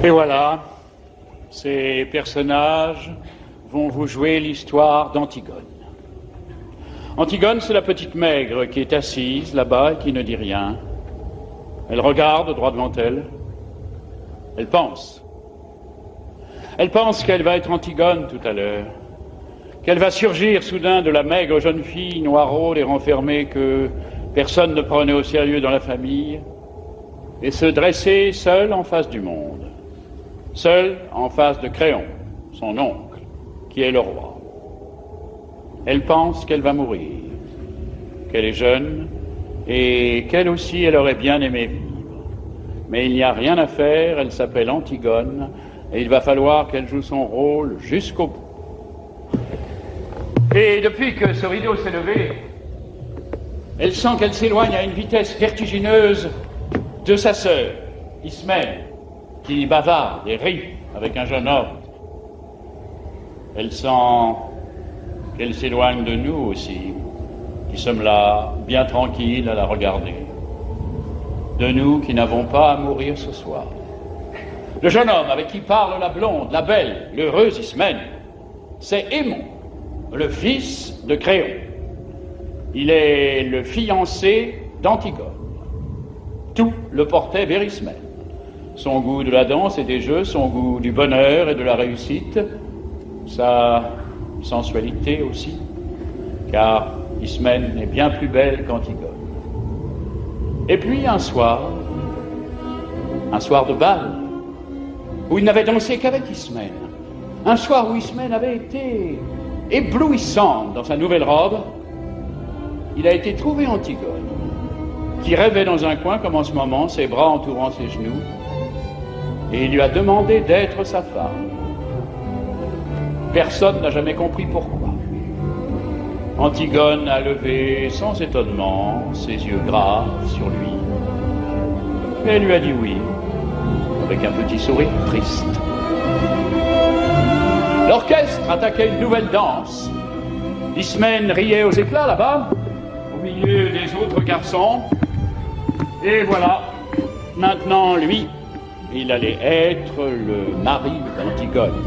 Et voilà, ces personnages vont vous jouer l'histoire d'Antigone. Antigone, c'est la petite maigre qui est assise là-bas et qui ne dit rien. Elle regarde droit devant elle. Elle pense. Elle pense qu'elle va être Antigone tout à l'heure, qu'elle va surgir soudain de la maigre jeune fille noiraude et renfermée que personne ne prenait au sérieux dans la famille, et se dresser seule en face du monde, seule en face de Créon, son oncle, qui est le roi. Elle pense qu'elle va mourir, qu'elle est jeune, et qu'elle aussi, elle aurait bien aimé vivre. Mais il n'y a rien à faire, elle s'appelle Antigone, et il va falloir qu'elle joue son rôle jusqu'au bout. Et depuis que ce rideau s'est levé, elle sent qu'elle s'éloigne à une vitesse vertigineuse de sa sœur, Ismène, qui bavarde et rit avec un jeune homme. Elle sent qu'elle s'éloigne de nous aussi, qui sommes là, bien tranquilles à la regarder. De nous qui n'avons pas à mourir ce soir. Le jeune homme avec qui parle la blonde, la belle, l'heureuse Ismène, c'est Aimon, le fils de Créon. Il est le fiancé d'Antigone. Tout le portait vers Ismène. Son goût de la danse et des jeux, son goût du bonheur et de la réussite, sa sensualité aussi, car Ismène est bien plus belle qu'Antigone. Et puis un soir de bal, où il n'avait dansé qu'avec Ismène, un soir où Ismène avait été éblouissante dans sa nouvelle robe, il a été trouvé Antigone, qui rêvait dans un coin comme en ce moment, ses bras entourant ses genoux, et il lui a demandé d'être sa femme. Personne n'a jamais compris pourquoi. Antigone a levé sans étonnement ses yeux graves sur lui, et elle lui a dit oui, avec un petit sourire triste. L'orchestre attaquait une nouvelle danse. Ismène riait aux éclats là-bas, au milieu des autres garçons. Et voilà, maintenant lui, il allait être le mari d'Antigone.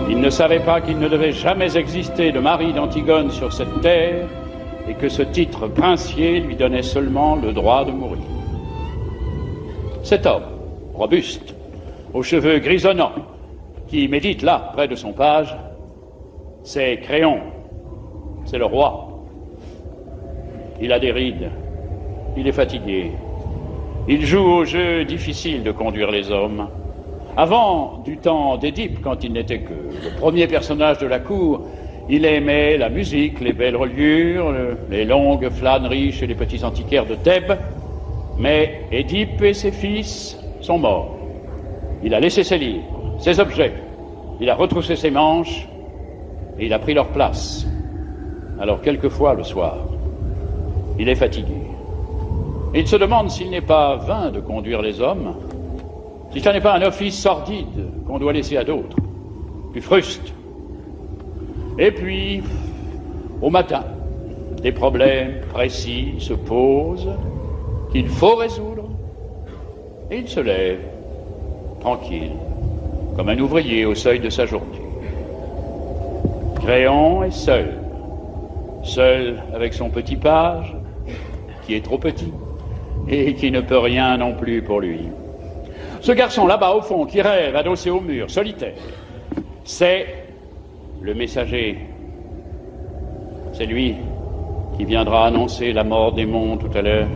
Il ne savait pas qu'il ne devait jamais exister de mari d'Antigone sur cette terre et que ce titre princier lui donnait seulement le droit de mourir. Cet homme, robuste, aux cheveux grisonnants, qui médite là, près de son page, c'est Créon, c'est le roi. Il a des rides, il est fatigué. Il joue au jeu difficile de conduire les hommes. Avant, du temps d'Édipe, quand il n'était que le premier personnage de la cour, il aimait la musique, les belles reliures, les longues flâneries chez les petits antiquaires de Thèbes. Mais Édipe et ses fils sont morts. Il a laissé ses livres, ses objets. Il a retroussé ses manches et il a pris leur place. Alors quelquefois, le soir, il est fatigué. Et il se demande s'il n'est pas vain de conduire les hommes, si ce n'est pas un office sordide qu'on doit laisser à d'autres, plus fruste. Et puis, au matin, des problèmes précis se posent qu'il faut résoudre, et il se lève, tranquille, comme un ouvrier au seuil de sa journée. Créon est seul avec son petit page, qui est trop petit, et qui ne peut rien non plus pour lui. Ce garçon là-bas au fond, qui rêve, adossé au mur, solitaire, c'est le messager. C'est lui qui viendra annoncer la mort d'Aimon tout à l'heure.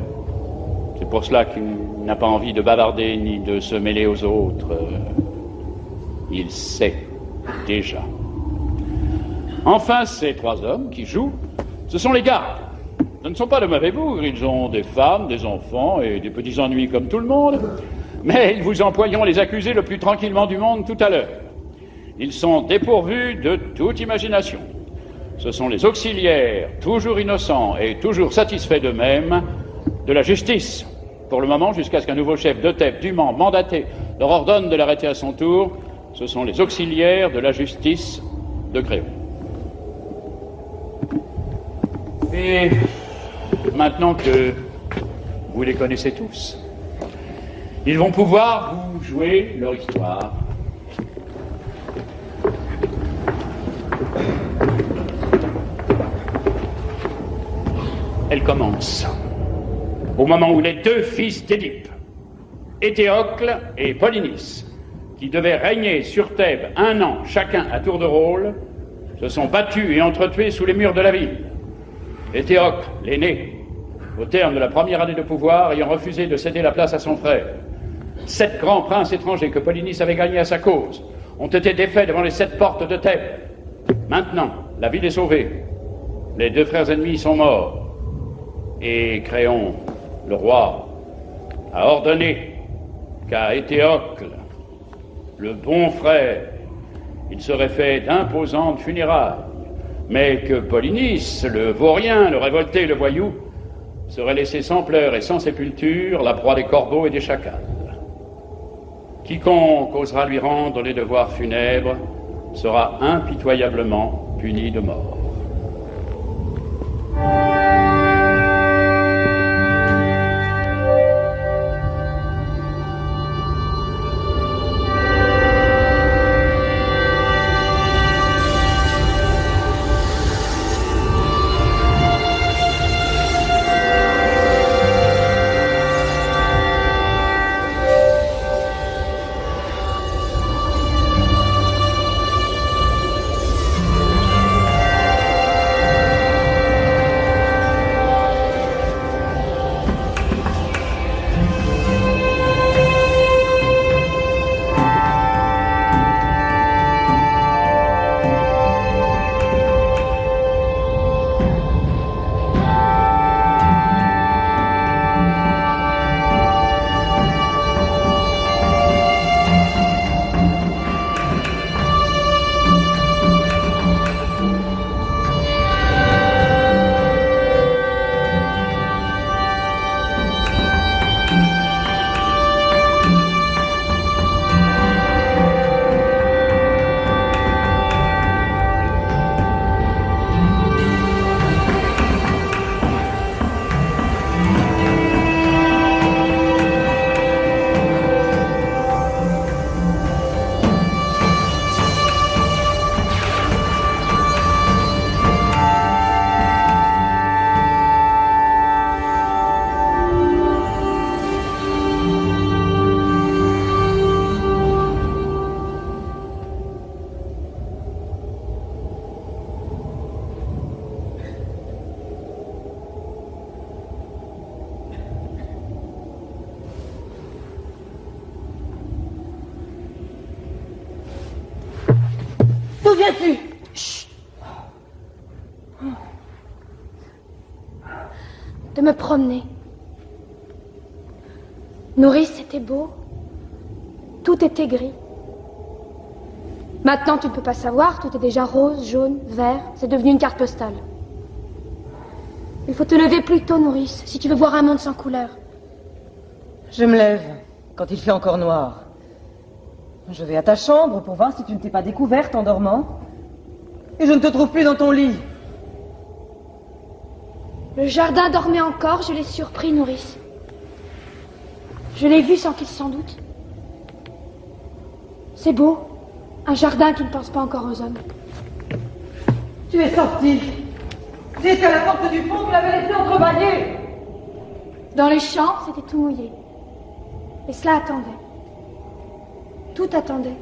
C'est pour cela qu'il n'a pas envie de bavarder ni de se mêler aux autres. Il sait déjà. Enfin, ces trois hommes qui jouent, ce sont les gardes. Ce ne sont pas de mauvais bougres, ils ont des femmes, des enfants et des petits ennuis comme tout le monde, mais ils vous emploieront les accusés le plus tranquillement du monde tout à l'heure. Ils sont dépourvus de toute imagination. Ce sont les auxiliaires, toujours innocents et toujours satisfaits d'eux-mêmes, de la justice, pour le moment, jusqu'à ce qu'un nouveau chef de Thèbes, dûment mandaté, leur ordonne de l'arrêter à son tour. Ce sont les auxiliaires de la justice de Créon. Et maintenant que vous les connaissez tous, Ils vont pouvoir vous jouer leur histoire. Elle commence au moment où les deux fils d'Édipe, Éthéocle et Polynice, qui devaient régner sur Thèbes 1 an chacun à tour de rôle, se sont battus et entretués sous les murs de la ville. Éthéocle, l'aîné, au terme de la première année de pouvoir, ayant refusé de céder la place à son frère. 7 grands princes étrangers que Polynice avait gagnés à sa cause ont été défaits devant les 7 portes de Thèbes. Maintenant, la ville est sauvée. Les 2 frères ennemis sont morts. Et Créon, le roi, a ordonné qu'à Éthéocle, le bon frère, il serait fait d'imposantes funérailles, mais que Polynice, le vaurien, le révolté, le voyou, serait laissé sans pleurs et sans sépulture, la proie des corbeaux et des chacals. Quiconque osera lui rendre les devoirs funèbres sera impitoyablement puni de mort. Souviens-tu? Chut. De me promener. Nourrice, c'était beau. Tout était gris. Maintenant, tu ne peux pas savoir, tout est déjà rose, jaune, vert. C'est devenu une carte postale. Il faut te lever plus tôt, Nourrice, si tu veux voir un monde sans couleur. Je me lève quand il fait encore noir. Je vais à ta chambre pour voir si tu ne t'es pas découverte en dormant. Et je ne te trouve plus dans ton lit. Le jardin dormait encore, je l'ai surpris, Nourrice. Je l'ai vu sans qu'il s'en doute. C'est beau, un jardin qui ne pense pas encore aux hommes. Tu es sorti. Tu étais à la porte du fond, tu l'avais laissé entrebâillée. Dans les champs, c'était tout mouillé. Et cela attendait. Tout attendait.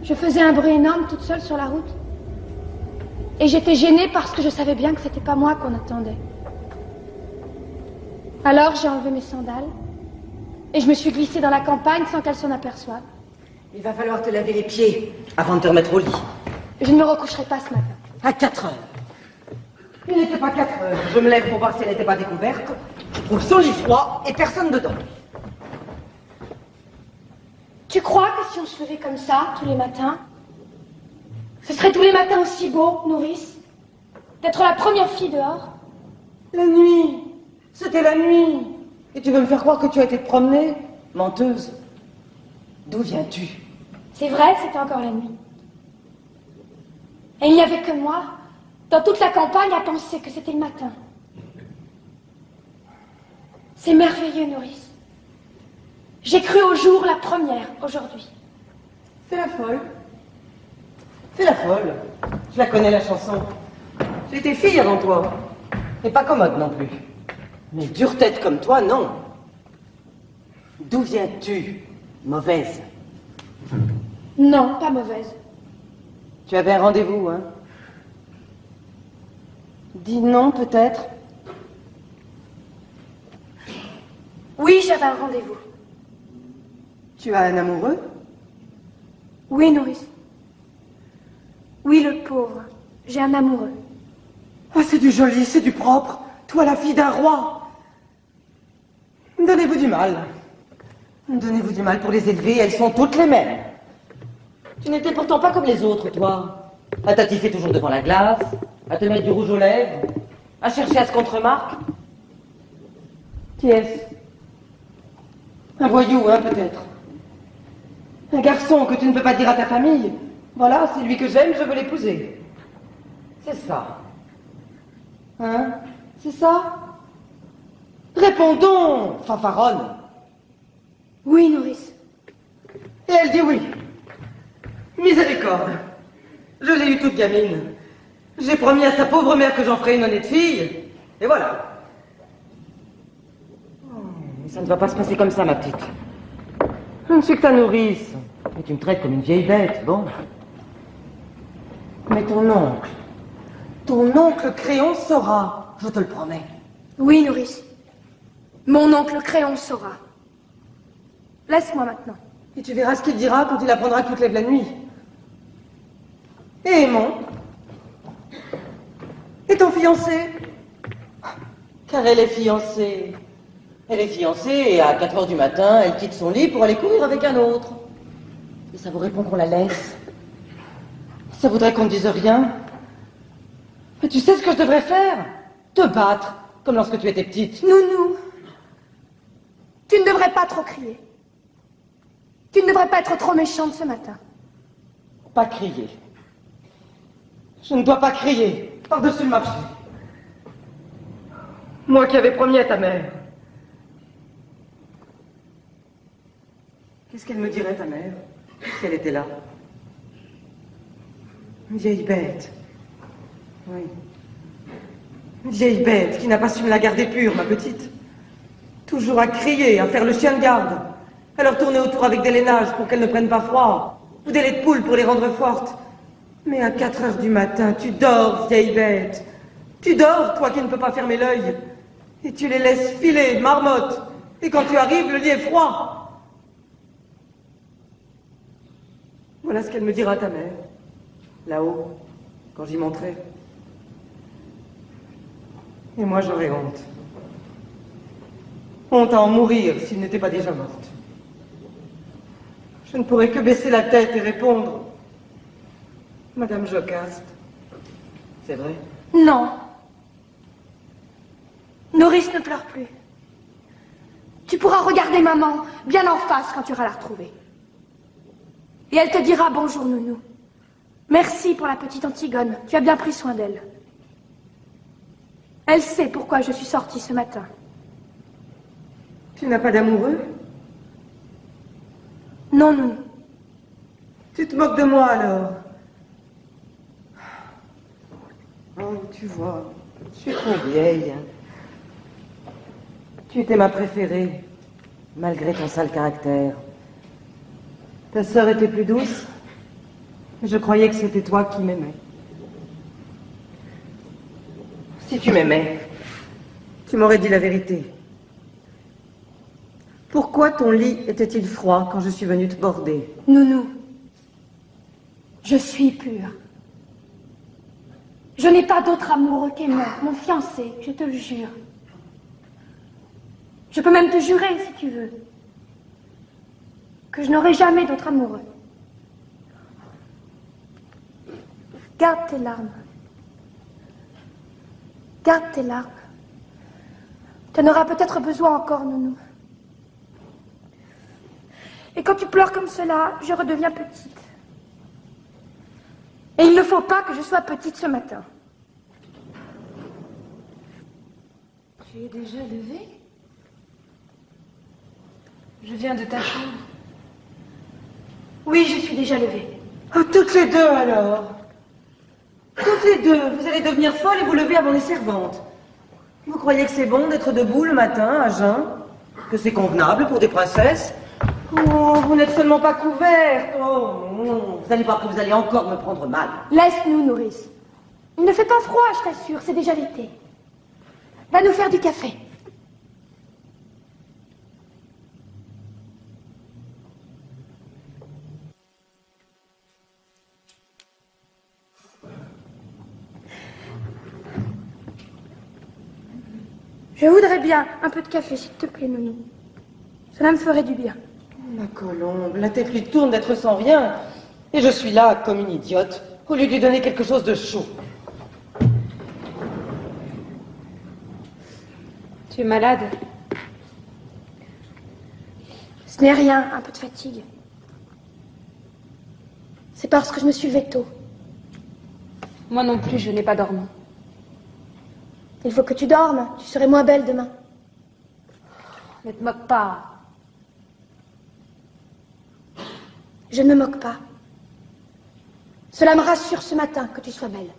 Je faisais un bruit énorme toute seule sur la route. Et j'étais gênée parce que je savais bien que c'était pas moi qu'on attendait. Alors j'ai enlevé mes sandales et je me suis glissée dans la campagne sans qu'elle s'en aperçoive. Il va falloir te laver les pieds avant de te remettre au lit. Je ne me recoucherai pas ce matin. À 4 heures. Il n'était pas 4 heures. Je me lève pour voir si elle n'était pas découverte. Je trouve son lit froid et personne dedans. Tu crois que si on se levait comme ça, tous les matins, ce serait tous les matins aussi beau, Nourrice, d'être la première fille dehors? La nuit. C'était la nuit. Et tu veux me faire croire que tu as été te promener? Menteuse. D'où viens-tu? C'est vrai, c'était encore la nuit. Et il n'y avait que moi, dans toute la campagne, à penser que c'était le matin. C'est merveilleux, Nourrice. J'ai cru au jour la première, aujourd'hui. C'est la folle. C'est la folle. Je la connais, la chanson. J'étais fille avant toi. Et pas commode non plus. Mais dure tête comme toi, non. D'où viens-tu, mauvaise? Non, pas mauvaise. Tu avais un rendez-vous, hein? Dis non, peut-être. Oui, j'avais un rendez-vous. Tu as un amoureux? Oui, nourrice. Oui, le pauvre. J'ai un amoureux. Ah, c'est du joli, c'est du propre. Toi, la fille d'un roi. Donnez-vous du mal. Donnez-vous du mal pour les élever, elles sont toutes les mêmes. Tu n'étais pourtant pas comme les autres, toi. À t'attifer toujours devant la glace, à te mettre du rouge aux lèvres, à chercher à ce qu'on te remarque. Qui est-ce? Un voyou, hein, peut-être. Un garçon que tu ne peux pas dire à ta famille. Voilà, c'est lui que j'aime, je veux l'épouser. C'est ça. Hein? C'est ça? Réponds donc, fanfaronne. Oui, nourrice. Et elle dit oui. Miséricorde. Je l'ai eue toute gamine. J'ai promis à sa pauvre mère que j'en ferais une honnête fille. Et voilà. Oh, mais ça ne va pas se passer comme ça, ma petite. Je ne suis que ta nourrice. Et tu me traites comme une vieille bête, bon. Mais ton oncle Créon saura, je te le promets. Oui, nourrice. Mon oncle Créon saura. Laisse-moi maintenant. Et tu verras ce qu'il dira quand il apprendra que tu te lèves la nuit. Et Aimon? Et ton fiancé? Car elle est fiancée. Elle est fiancée et à 4 heures du matin, elle quitte son lit pour aller courir avec un autre. Et ça vous répond qu'on la laisse? Ça voudrait qu'on ne dise rien? Mais tu sais ce que je devrais faire? Te battre, comme lorsque tu étais petite. Nounou, tu ne devrais pas trop crier. Tu ne devrais pas être trop méchante ce matin. Pas crier. Je ne dois pas crier par-dessus le marché. Moi qui avais promis à ta mère. Qu'est-ce qu'elle me dirait, ta mère, si elle était là? Une vieille bête. Oui. Une vieille bête qui n'a pas su me la garder pure, ma petite. Toujours à crier, à faire le chien de garde. À leur tourner autour avec des lainages pour qu'elles ne prennent pas froid. Ou des laits de poule pour les rendre fortes. Mais à 4 heures du matin, tu dors, vieille bête. Tu dors, toi qui ne peux pas fermer l'œil. Et tu les laisses filer, marmotte. Et quand tu arrives, le lit est froid. Voilà ce qu'elle me dira, ta mère. Là-haut, quand j'y monterai. Et moi, j'aurais honte. Honte à en mourir s'il n'était pas déjà morte. Je ne pourrais que baisser la tête et répondre: Madame Jocaste. C'est vrai? Non. Nourrice ne pleure plus. Tu pourras regarder maman bien en face quand tu iras la retrouver. Et elle te dira bonjour, nounou. Merci pour la petite Antigone. Tu as bien pris soin d'elle. Elle sait pourquoi je suis sortie ce matin. Tu n'as pas d'amoureux? Non, nounou. Tu te moques de moi alors? Oh, tu vois, je suis trop vieille. Tu étais ma préférée, malgré ton sale caractère. Ta sœur était plus douce. Je croyais que c'était toi qui m'aimais. Si tu m'aimais, tu m'aurais dit la vérité. Pourquoi ton lit était-il froid quand je suis venue te border? Nounou, je suis pure. Je n'ai pas d'autre amoureux qu'Aimon, mon fiancé, je te le jure. Je peux même te jurer, si tu veux, que je n'aurai jamais d'autre amoureux. Garde tes larmes. Garde tes larmes. Tu en auras peut-être besoin encore, nounou. Et quand tu pleures comme cela, je redeviens petite. Et il ne faut pas que je sois petite ce matin. Tu es déjà levée? Je viens de ta chambre. Oui, je suis déjà levée. Oh, toutes les deux alors. Toutes les deux, vous allez devenir folles et vous lever avant les servantes. Vous croyez que c'est bon d'être debout le matin, à jeun? Que c'est convenable pour des princesses? Oh, vous n'êtes seulement pas couvertes. Oh non, vous allez voir que vous allez encore me prendre mal. Laisse-nous, nourrice. Il ne fait pas froid, je t'assure, c'est déjà l'été. Va nous faire du café. Je voudrais bien un peu de café, s'il te plaît, Nounou. Cela me ferait du bien. Ma colombe, la tête lui tourne d'être sans rien. Et je suis là, comme une idiote, au lieu de lui donner quelque chose de chaud. Tu es malade? Ce n'est rien, un peu de fatigue. C'est parce que je me suis levée tôt. Moi non plus, je n'ai pas dormi. Il faut que tu dormes, tu serais moins belle demain. Ne te moque pas. Je ne me moque pas. Cela me rassure ce matin que tu sois belle.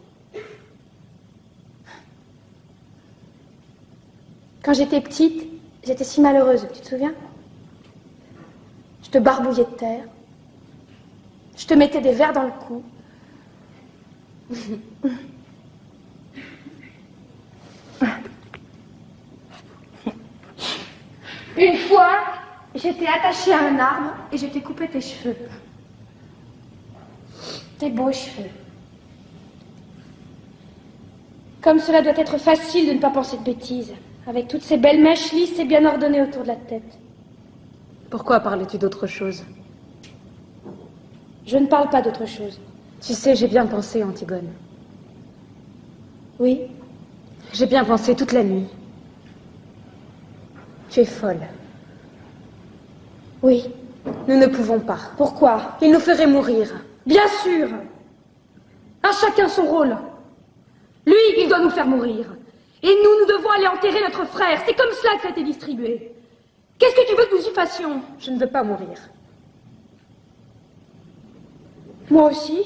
Quand j'étais petite, j'étais si malheureuse, tu te souviens? Je te barbouillais de terre. Je te mettais des vers dans le cou. Une fois, j'étais attachée à un arbre et je t'ai coupé tes cheveux. Tes beaux cheveux. Comme cela doit être facile de ne pas penser de bêtises, avec toutes ces belles mèches lisses et bien ordonnées autour de la tête. Pourquoi parlais-tu d'autre chose? Je ne parle pas d'autre chose. Tu sais, j'ai bien pensé, Antigone. Oui? J'ai bien pensé toute la nuit. Tu es folle. Oui. Nous ne pouvons pas. Pourquoi? Il nous ferait mourir. Bien sûr! À chacun son rôle. Lui, il doit nous faire mourir. Et nous, nous devons aller enterrer notre frère. C'est comme cela que ça a été distribué. Qu'est-ce que tu veux que nous y fassions? Je ne veux pas mourir. Moi aussi.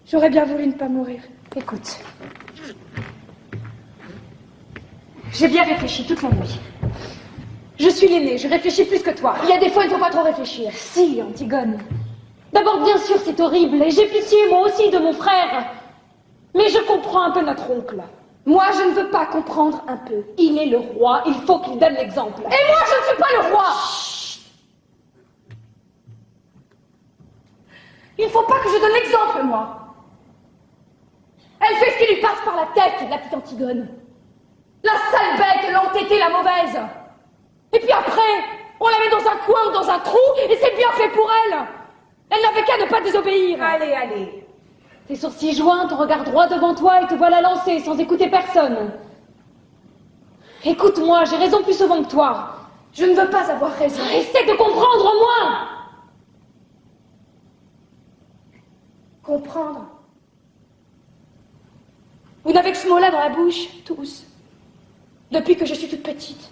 J'aurais bien voulu ne pas mourir. Écoute. J'ai bien réfléchi toute la nuit. Je suis l'aînée, je réfléchis plus que toi. Il y a des fois, il ne faut pas trop réfléchir. Si, Antigone. D'abord, bien sûr, c'est horrible, et j'ai pitié, moi aussi, de mon frère. Mais je comprends un peu notre oncle. Moi, je ne veux pas comprendre un peu. Il est le roi, il faut qu'il donne l'exemple. Et moi, je ne suis pas le roi! Chut. Il ne faut pas que je donne l'exemple, moi. Elle fait ce qui lui passe par la tête, la petite Antigone. La sale bête, l'entêtée, la mauvaise. Et puis après, on la met dans un coin ou dans un trou, et c'est bien fait pour elle. Elle n'avait qu'à ne pas désobéir. Allez, allez. Tes sourcils joints, ton regard droit devant toi et te voilà lancé sans écouter personne. Écoute-moi, j'ai raison plus souvent que toi. Je ne veux pas avoir raison. Essaie de comprendre au moins. Comprendre. Vous n'avez que ce mot-là dans la bouche, tous. Depuis que je suis toute petite.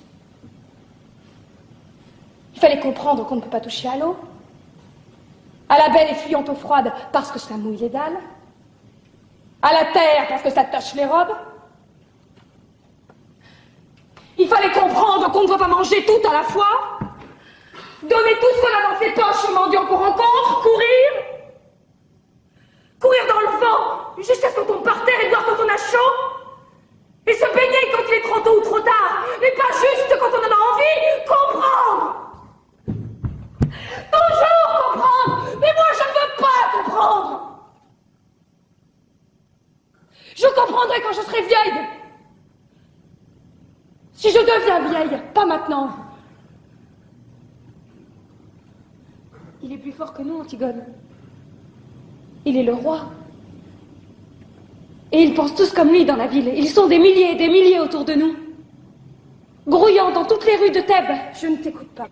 Il fallait comprendre qu'on ne peut pas toucher à l'eau. À la belle et fuyante eau froide parce que ça mouille les dalles. À la terre parce que ça tache les robes. Il fallait comprendre qu'on ne doit pas manger tout à la fois. Donner tout ce qu'on a dans ses poches aux mendiants qu'on rencontre. Courir. Courir dans le vent jusqu'à ce qu'on tombe par terre et boire quand on a chaud. Et se baigner quand il est trop tôt ou trop tard. Mais pas juste quand on en a envie. Comprendre. Toujours comprendre. Mais moi, je ne veux pas comprendre. Je comprendrai quand je serai vieille. Si je deviens vieille, pas maintenant. Il est plus fort que nous, Antigone. Il est le roi. Et ils pensent tous comme lui dans la ville. Ils sont des milliers et des milliers autour de nous. Grouillant dans toutes les rues de Thèbes. Je ne t'écoute pas.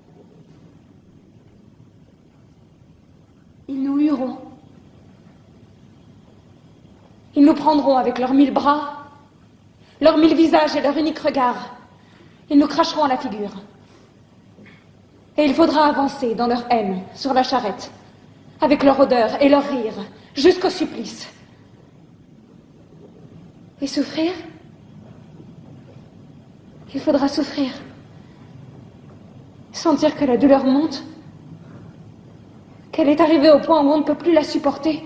Ils nous hueront. Ils nous prendront avec leurs 1000 bras, leurs 1000 visages et leur unique regard. Ils nous cracheront à la figure. Et il faudra avancer dans leur haine, sur la charrette, avec leur odeur et leur rire, jusqu'au supplice. Et souffrir? Il faudra souffrir. Sentir que la douleur monte, qu'elle est arrivée au point où on ne peut plus la supporter,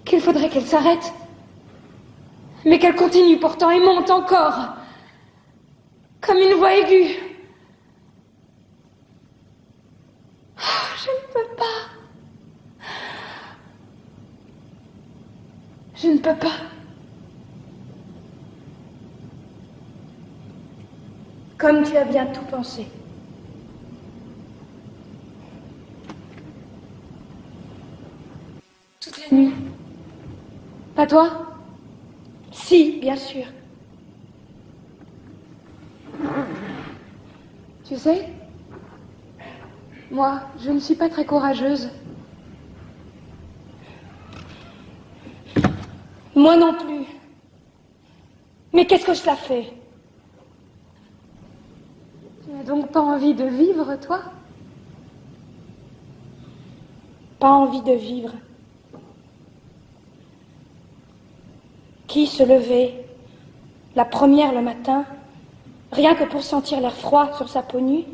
qu'il faudrait qu'elle s'arrête, mais qu'elle continue pourtant et monte encore, comme une voix aiguë. Oh, je ne peux pas. Je ne peux pas. Comme tu as bien tout pensé. Toute la nuit. Pas toi? Si, bien sûr. Tu sais, moi, je ne suis pas très courageuse. Moi non plus. Mais qu'est-ce que cela fait? Tu n'as donc pas envie de vivre, toi? Pas envie de vivre. Qui se levait la première le matin, rien que pour sentir l'air froid sur sa peau nue?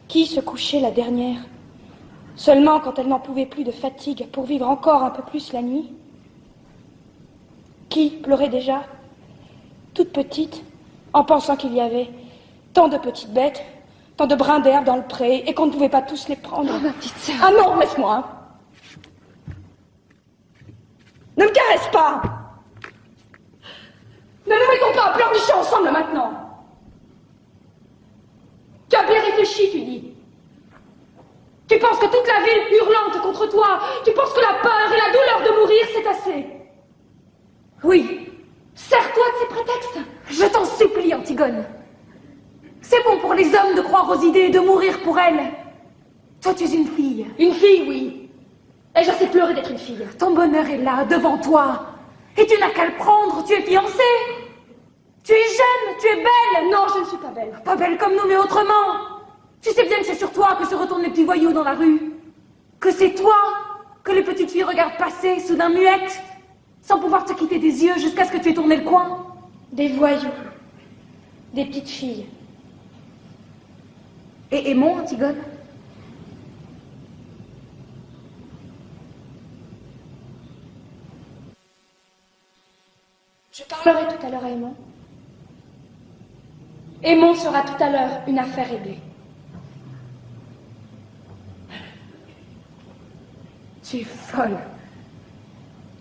Qui se couchait la dernière, seulement quand elle n'en pouvait plus de fatigue pour vivre encore un peu plus la nuit? Qui pleurait déjà, toute petite, en pensant qu'il y avait tant de petites bêtes, tant de brins d'herbe dans le pré, et qu'on ne pouvait pas tous les prendre? Oh, ma petite sœur. Ah non, laisse-moi. Ne me caresse pas. Ne nous mettons pas à pleurnicher ensemble maintenant. Tu as bien réfléchi, tu dis. Tu penses que toute la ville hurlante contre toi, tu penses que la peur et la douleur de mourir, c'est assez. Oui, sers-toi de ces prétextes. Je t'en supplie, Antigone. C'est bon pour les hommes de croire aux idées et de mourir pour elles. Toi, tu es une fille. Une fille, oui. Et je sais pleurer d'être une fille. Ton bonheur est là, devant toi. Et tu n'as qu'à le prendre, tu es fiancée. Tu es jeune, tu es belle. Non, je ne suis pas belle. Pas belle comme nous, mais autrement. Tu sais bien que c'est sur toi que se retournent les petits voyous dans la rue. Que c'est toi que les petites filles regardent passer, soudain muettes, sans pouvoir te quitter des yeux jusqu'à ce que tu aies tourné le coin. Des voyous. Des petites filles. Et aimons, Antigone. Je parlerai tout à l'heure à Aimon. Aimon sera tout à l'heure une affaire réglée. Tu es folle.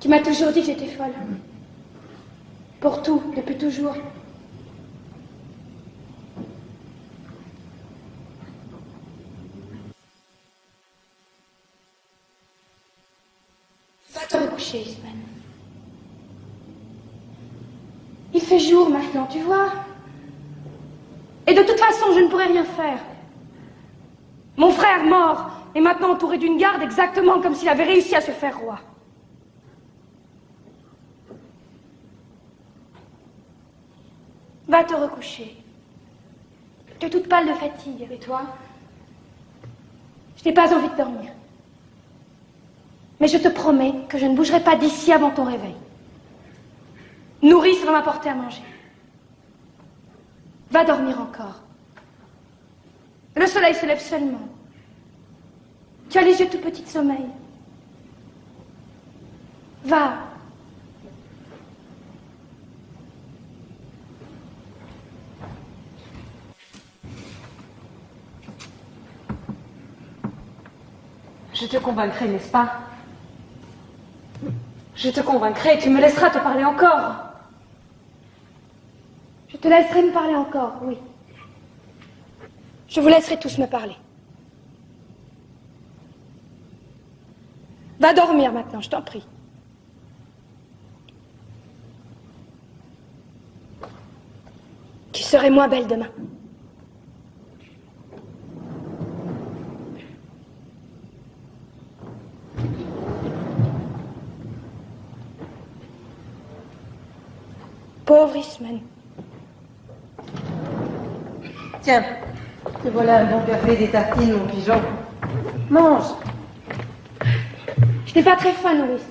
Tu m'as toujours dit que j'étais folle. Pour tout, depuis toujours. Va te recoucher, Ismène. Il fait jour maintenant, tu vois. Et de toute façon, je ne pourrai rien faire. Mon frère mort est maintenant entouré d'une garde exactement comme s'il avait réussi à se faire roi. Va te recoucher. Tu es toute pâle de fatigue. Et toi? Je n'ai pas envie de dormir. Mais je te promets que je ne bougerai pas d'ici avant ton réveil. Nourrice va m'apporter à manger. Va dormir encore. Le soleil se lève seulement. Tu as les yeux tout petits de sommeil. Va. Je te convaincrai, n'est-ce pas? Je te convaincrai, tu me laisseras te parler encore. Je te laisserai me parler encore, oui. Je vous laisserai tous me parler. Va dormir maintenant, je t'en prie. Tu serais moins belle demain. Pauvre Ismène. Tiens, te voilà un bon café et des tartines, mon pigeon. Mange. Je n'ai pas très faim, Nourrice.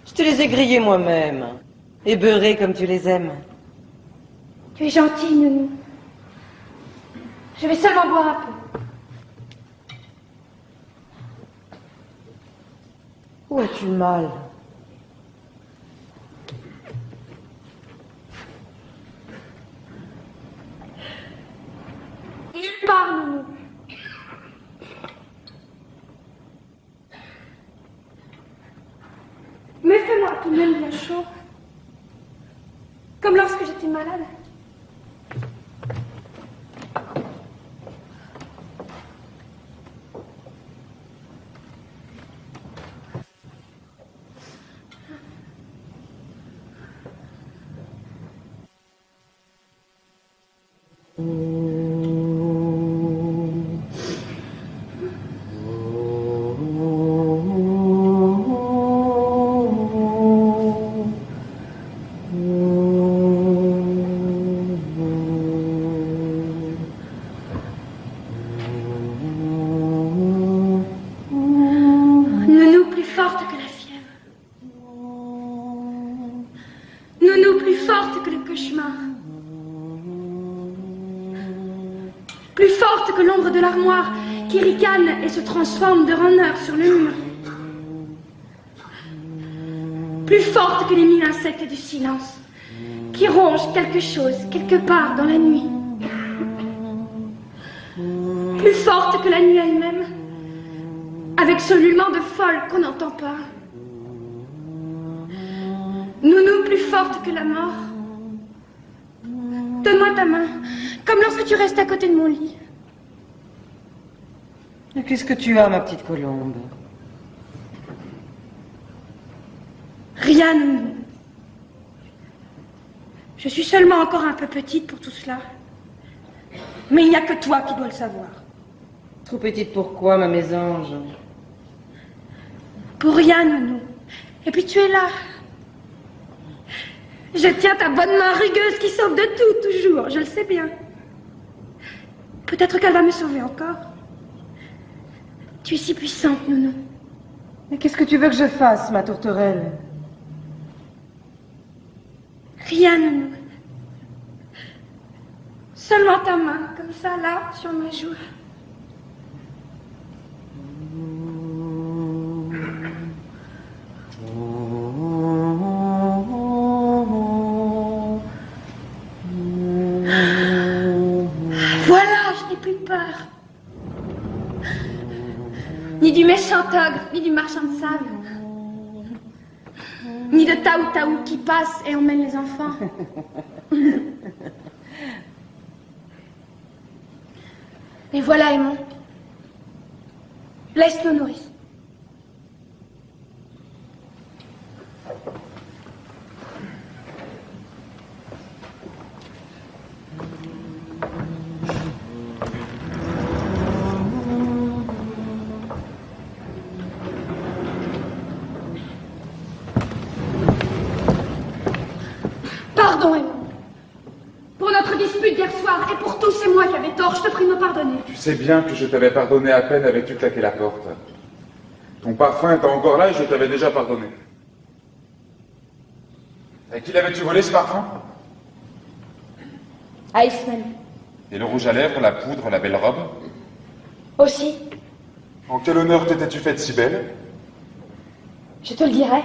Je te les ai grillés moi-même. Et beurrés comme tu les aimes. Tu es gentil, Nounou. Je vais seulement boire un peu. Où as-tu mal? Nulle part, Nounou. Mais fais-moi tout de même bien chaud. Comme lorsque j'étais malade. Nounou plus forte que la fièvre. Nounou plus forte que le cauchemar. Plus forte que l'ombre de l'armoire qui ricane et se transforme de renard sur le mur. Plus forte que les 1000 insectes du silence qui rongent quelque chose quelque part dans la nuit. Plus forte que la nuit elle-même, avec ce ululement de folle qu'on n'entend pas. Nounou plus forte que la mort. Donne-moi ta main, comme lorsque tu restes à côté de mon lit. Et qu'est-ce que tu as, ma petite colombe? Rien, Nounou. Je suis seulement encore un peu petite pour tout cela. Mais il n'y a que toi qui dois le savoir. Trop petite pour quoi, ma mésange? Pour rien, Nounou. Et puis tu es là. Je tiens ta bonne main rugueuse qui sauve de tout, toujours. Je le sais bien. Peut-être qu'elle va me sauver encore. Tu es si puissante, Nounou. Mais qu'est-ce que tu veux que je fasse, ma tourterelle? Rien, Nounou. Seulement ta main, comme ça, là, sur ma joue. Voilà, je n'ai plus peur. Ni du méchant ogre, ni du marchand de sable. Ni de Taou qui passe et emmène les enfants. Et voilà, Aimon. Laisse-nous nourrir. Pardon, Aimon. Pour notre dispute d'hier soir et pour tout, c'est moi qui avais tort. Je te prie de me pardonner. Tu sais bien que je t'avais pardonné à peine avais-tu claqué la porte. Ton parfum était encore là et je t'avais déjà pardonné. À qui l'avais-tu volé ce parfum? À Ismaël. Et le rouge à lèvres, la poudre, la belle robe? Aussi. En quel honneur t'étais-tu faite si belle? Je te le dirai.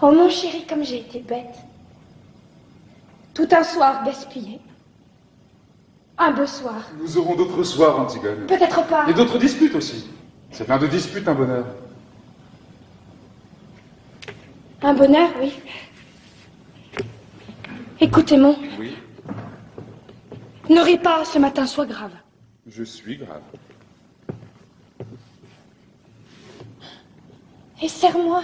Oh mon chéri, comme j'ai été bête. Tout un soir gaspillé. Un beau soir. Nous aurons d'autres soirs, Antigone. Peut-être pas. Et d'autres disputes aussi. C'est plein de disputes, un bonheur. Un bonheur, oui. Écoute, Aimon. Oui, Ne ris pas, ce matin, sois grave. je suis grave. Et serre-moi.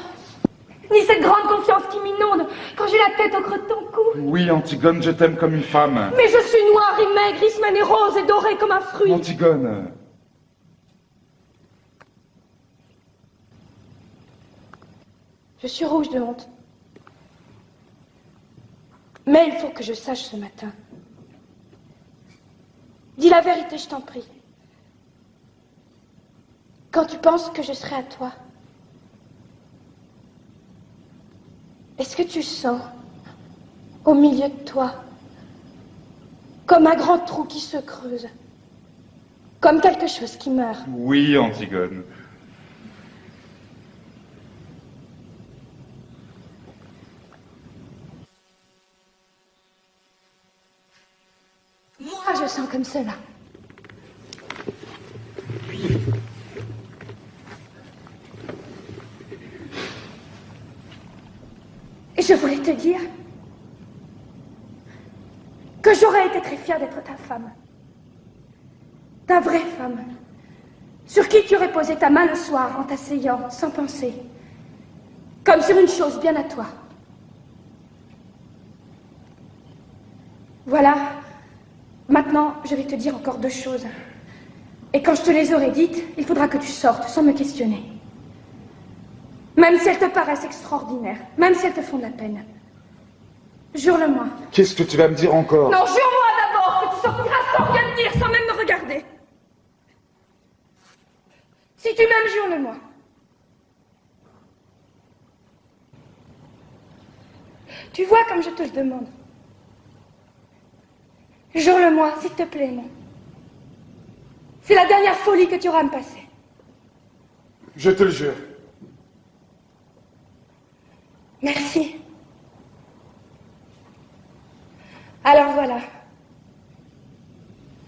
Ni cette grande confiance qui m'inonde quand j'ai la tête au creux de ton cou. Oui, Antigone, je t'aime comme une femme. Mais je suis noire et maigre, Ismène et rose et dorée comme un fruit. Antigone. Je suis rouge de honte. Mais il faut que je sache ce matin. Dis la vérité, je t'en prie. Quand tu penses que je serai à toi, est-ce que tu sens, au milieu de toi, comme un grand trou qui se creuse, comme quelque chose qui meurt? Oui, Antigone. Moi, je sens comme cela. Et je voulais te dire que j'aurais été très fière d'être ta femme. Ta vraie femme. Sur qui tu aurais posé ta main le soir en t'asseyant, sans penser. Comme sur une chose bien à toi. Voilà. Maintenant, je vais te dire encore 2 choses. Et quand je te les aurai dites, il faudra que tu sortes sans me questionner. Même si elles te paraissent extraordinaires, même si elles te font de la peine. Jure-le-moi. Qu'est-ce que tu vas me dire encore? Non, jure-moi d'abord que tu sortiras sans rien me dire, sans même me regarder. Si tu m'aimes, jure-le-moi. Tu vois comme je te le demande. Jure-le-moi, s'il te plaît, non. C'est la dernière folie que tu auras à me passer. Je te le jure. Merci. Alors voilà.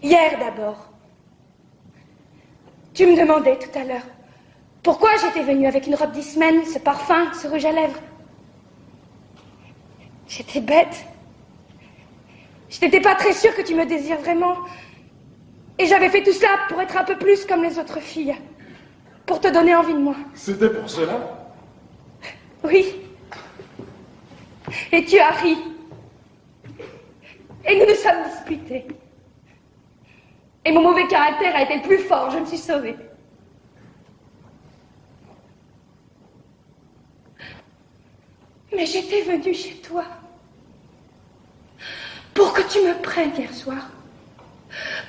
Hier d'abord. Tu me demandais tout à l'heure pourquoi j'étais venue avec une robe d'Ismène, ce parfum, ce rouge à lèvres. J'étais bête. Je n'étais pas très sûre que tu me désires vraiment. Et j'avais fait tout cela pour être un peu plus comme les autres filles. Pour te donner envie de moi. C'était pour cela? Oui. Et tu as ri. Et nous nous sommes disputés. Et mon mauvais caractère a été le plus fort, je me suis sauvée. Mais j'étais venue chez toi pour que tu me prennes hier soir.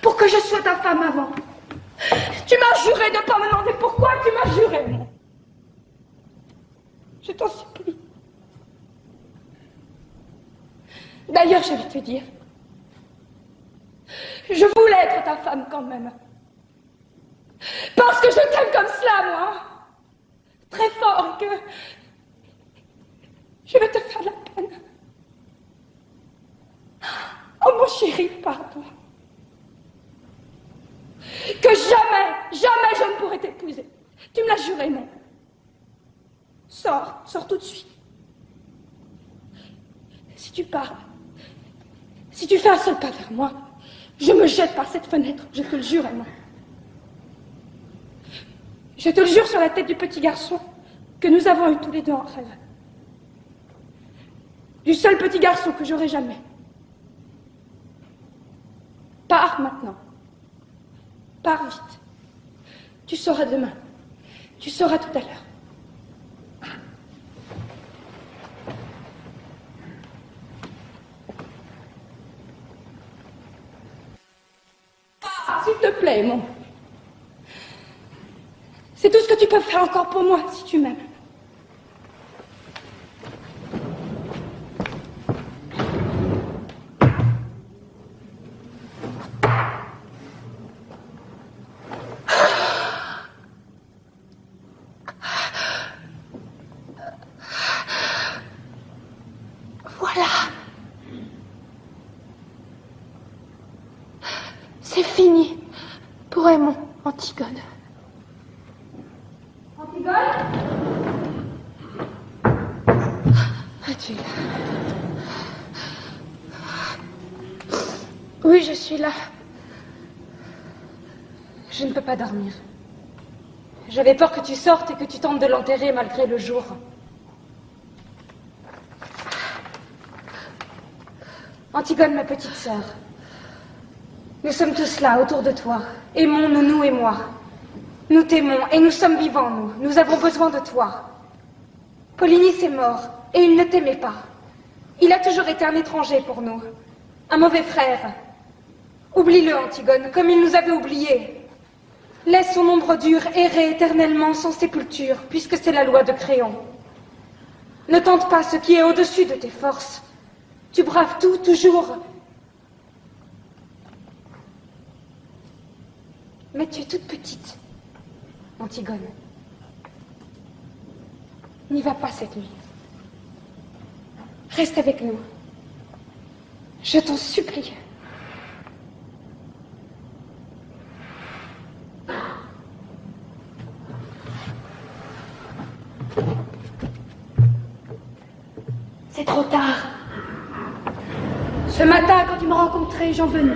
Pour que je sois ta femme avant. Tu m'as juré de ne pas me demander pourquoi tu m'as juré, non. Je t'en supplie. D'ailleurs, je vais te dire, je voulais être ta femme quand même. Parce que je t'aime comme cela, moi. Très fort, et que je vais te faire de la peine. Oh, mon chéri, pardon. Que jamais, jamais je ne pourrai t'épouser. Tu me l'as juré, non. Sors, sors tout de suite. Si tu parles, si tu fais un seul pas vers moi, je me jette par cette fenêtre, je te le jure, Emma. Je te le jure sur la tête du petit garçon que nous avons eu tous les deux en rêve. Du seul petit garçon que j'aurai jamais. Pars maintenant. Pars vite. Tu sauras demain. Tu sauras tout à l'heure. Pars, s'il te plaît, mon. C'est tout ce que tu peux faire encore pour moi, si tu m'aimes. Voilà. C'est fini pour Aimon, Antigone. Antigone? Ah, tu es là. Oui, je suis là. Je ne peux pas dormir. J'avais peur que tu sortes et que tu tentes de l'enterrer malgré le jour. Antigone, ma petite sœur, nous sommes tous là, autour de toi. Aimons-nous, nous et moi. Nous t'aimons et nous sommes vivants, nous. Nous avons besoin de toi. Polynice est mort et il ne t'aimait pas. Il a toujours été un étranger pour nous. Un mauvais frère. Oublie-le, Antigone, comme il nous avait oubliés. Laisse son ombre dure errer éternellement sans sépulture, puisque c'est la loi de Créon. Ne tente pas ce qui est au-dessus de tes forces. Tu braves tout, toujours. Mais tu es toute petite, Antigone. N'y va pas cette nuit. Reste avec nous. Je t'en supplie. C'est trop tard. Ce matin, quand tu me rencontrais, j'en venais.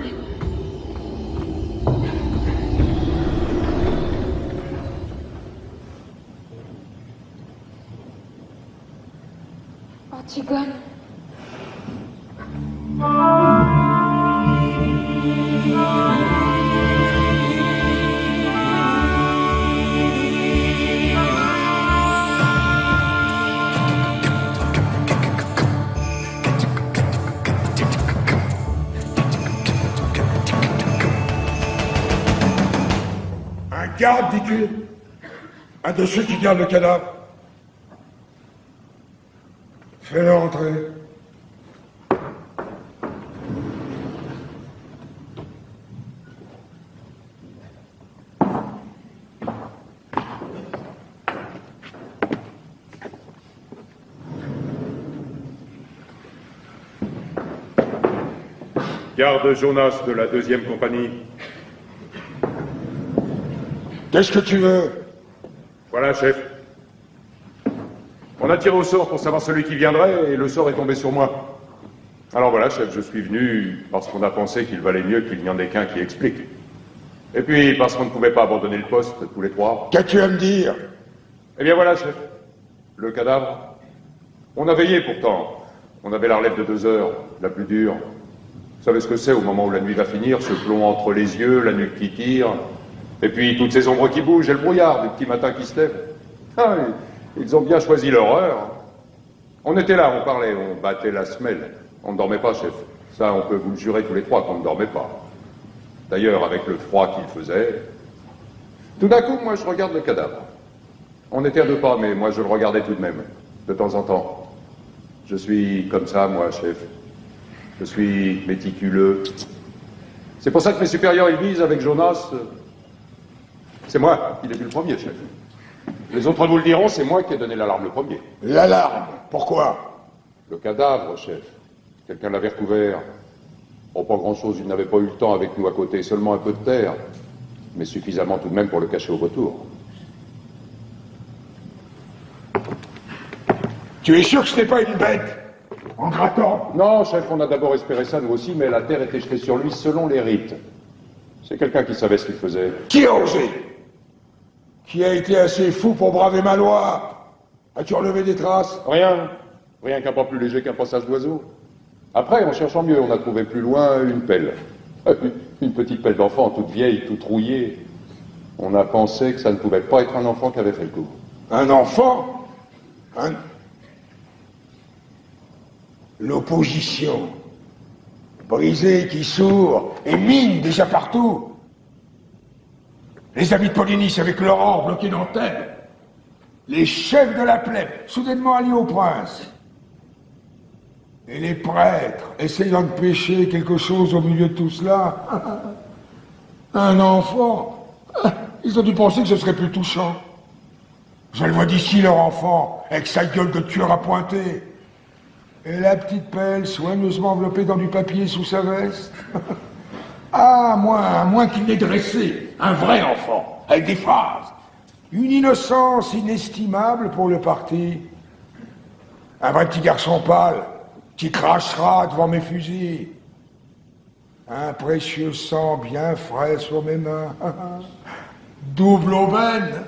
Antigone. Un garde, dis-tu? Un de ceux qui gardent le cadavre. Fais-le entrer. Garde Jonas de la 2e compagnie. Qu'est-ce que tu veux? Voilà, chef. On a tiré au sort pour savoir celui qui viendrait et le sort est tombé sur moi. Alors voilà, chef, je suis venu parce qu'on a pensé qu'il valait mieux qu'il n'y en ait qu'un qui explique. Et puis parce qu'on ne pouvait pas abandonner le poste tous les trois. Qu'as-tu à me dire? Eh bien voilà, chef. Le cadavre. On a veillé pourtant. On avait la relève de 2 heures, la plus dure. Vous savez ce que c'est au moment où la nuit va finir, ce plomb entre les yeux, la nuque qui tire, et puis toutes ces ombres qui bougent et le brouillard du petit matin qui se lève. Ah, ils ont bien choisi leur heure. On était là, on parlait, on battait la semelle. On ne dormait pas, chef. Ça, on peut vous le jurer tous les trois qu'on ne dormait pas. D'ailleurs, avec le froid qu'il faisait, tout d'un coup, moi, je regarde le cadavre. On était à 2 pas, mais moi, je le regardais tout de même, de temps en temps. Je suis comme ça, moi, chef. Je suis méticuleux. C'est pour ça que mes supérieurs, ils disent avec Jonas, c'est moi qui l'ai vu le premier, chef. Les autres vous le diront, c'est moi qui ai donné l'alarme le premier. L'alarme? Pourquoi? Le cadavre, chef. Quelqu'un l'avait recouvert. Oh, pas grand-chose, il n'avait pas eu le temps avec nous à côté, seulement un peu de terre. Mais suffisamment tout de même pour le cacher au retour. Tu es sûr que ce n'est pas une bête? En grattant? Non, chef, on a d'abord espéré ça, nous aussi, mais la terre était jetée sur lui selon les rites. C'est quelqu'un qui savait ce qu'il faisait. Qui a osé? Qui a été assez fou pour braver ma loi? As-tu relevé des traces? Rien. Rien qu'un pas plus léger qu'un passage d'oiseau. Après, en cherchant mieux, on a trouvé plus loin une pelle. Une petite pelle d'enfant, toute vieille, toute rouillée. On a pensé que ça ne pouvait pas être un enfant qui avait fait le coup. Un enfant? L'opposition. Brisée qui sourd et mine déjà partout. Les amis de Polynice avec leur or bloqué dans Thèbes. Les chefs de la plèbe, soudainement alliés au prince. Et les prêtres, essayant de pêcher quelque chose au milieu de tout cela. Un enfant. Ils ont dû penser que ce serait plus touchant. Je le vois d'ici, leur enfant, avec sa gueule de tueur à pointer. Et la petite pelle soigneusement enveloppée dans du papier sous sa veste. Ah, à moins qu'il n'ait dressé un vrai enfant, avec des phrases. Une innocence inestimable pour le parti. Un vrai petit garçon pâle, qui crachera devant mes fusils. Un précieux sang bien frais sur mes mains. Double aubaine.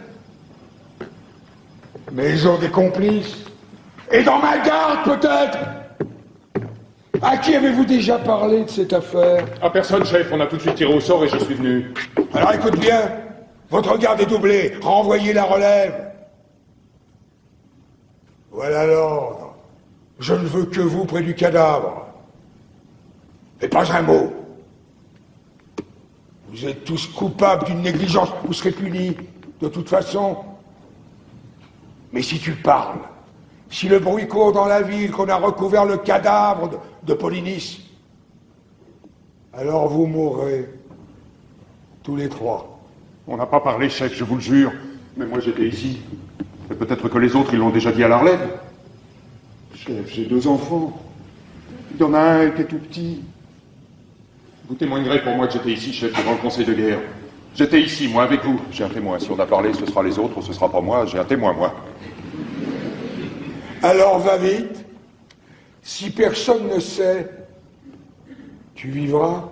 Mais ils ont des complices. Et dans ma garde, peut-être. À qui avez-vous déjà parlé de cette affaire? À personne, chef. On a tout de suite tiré au sort et je suis venu. Alors écoute bien. Votre garde est doublée. Renvoyez la relève. Voilà l'ordre. Je ne veux que vous près du cadavre. Et pas un mot. Vous êtes tous coupables d'une négligence, vous serez punis, de toute façon. Mais si tu parles, si le bruit court dans la ville qu'on a recouvert le cadavre de Polynice, alors vous mourrez, tous les trois. On n'a pas parlé, chef, je vous le jure. Mais moi, j'étais ici. Et peut-être que les autres, ils l'ont déjà dit à la relève. Chef, j'ai 2 enfants. Il y en a un qui est tout petit. Vous témoignerez pour moi que j'étais ici, chef, devant le conseil de guerre. J'étais ici, moi, avec vous. J'ai un témoin. Si on a parlé, ce sera les autres, ce sera pas moi. J'ai un témoin, moi. Alors va vite. Si personne ne sait, tu vivras.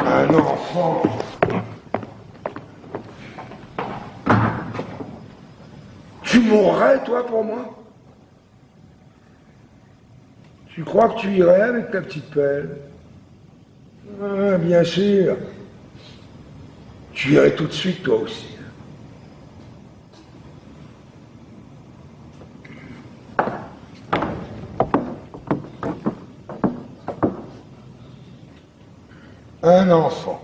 Un enfant. Tu mourrais, toi, pour moi? Tu crois que tu irais avec ta petite pelle? Ah, bien sûr. Tu irais tout de suite, toi aussi. Un enfant.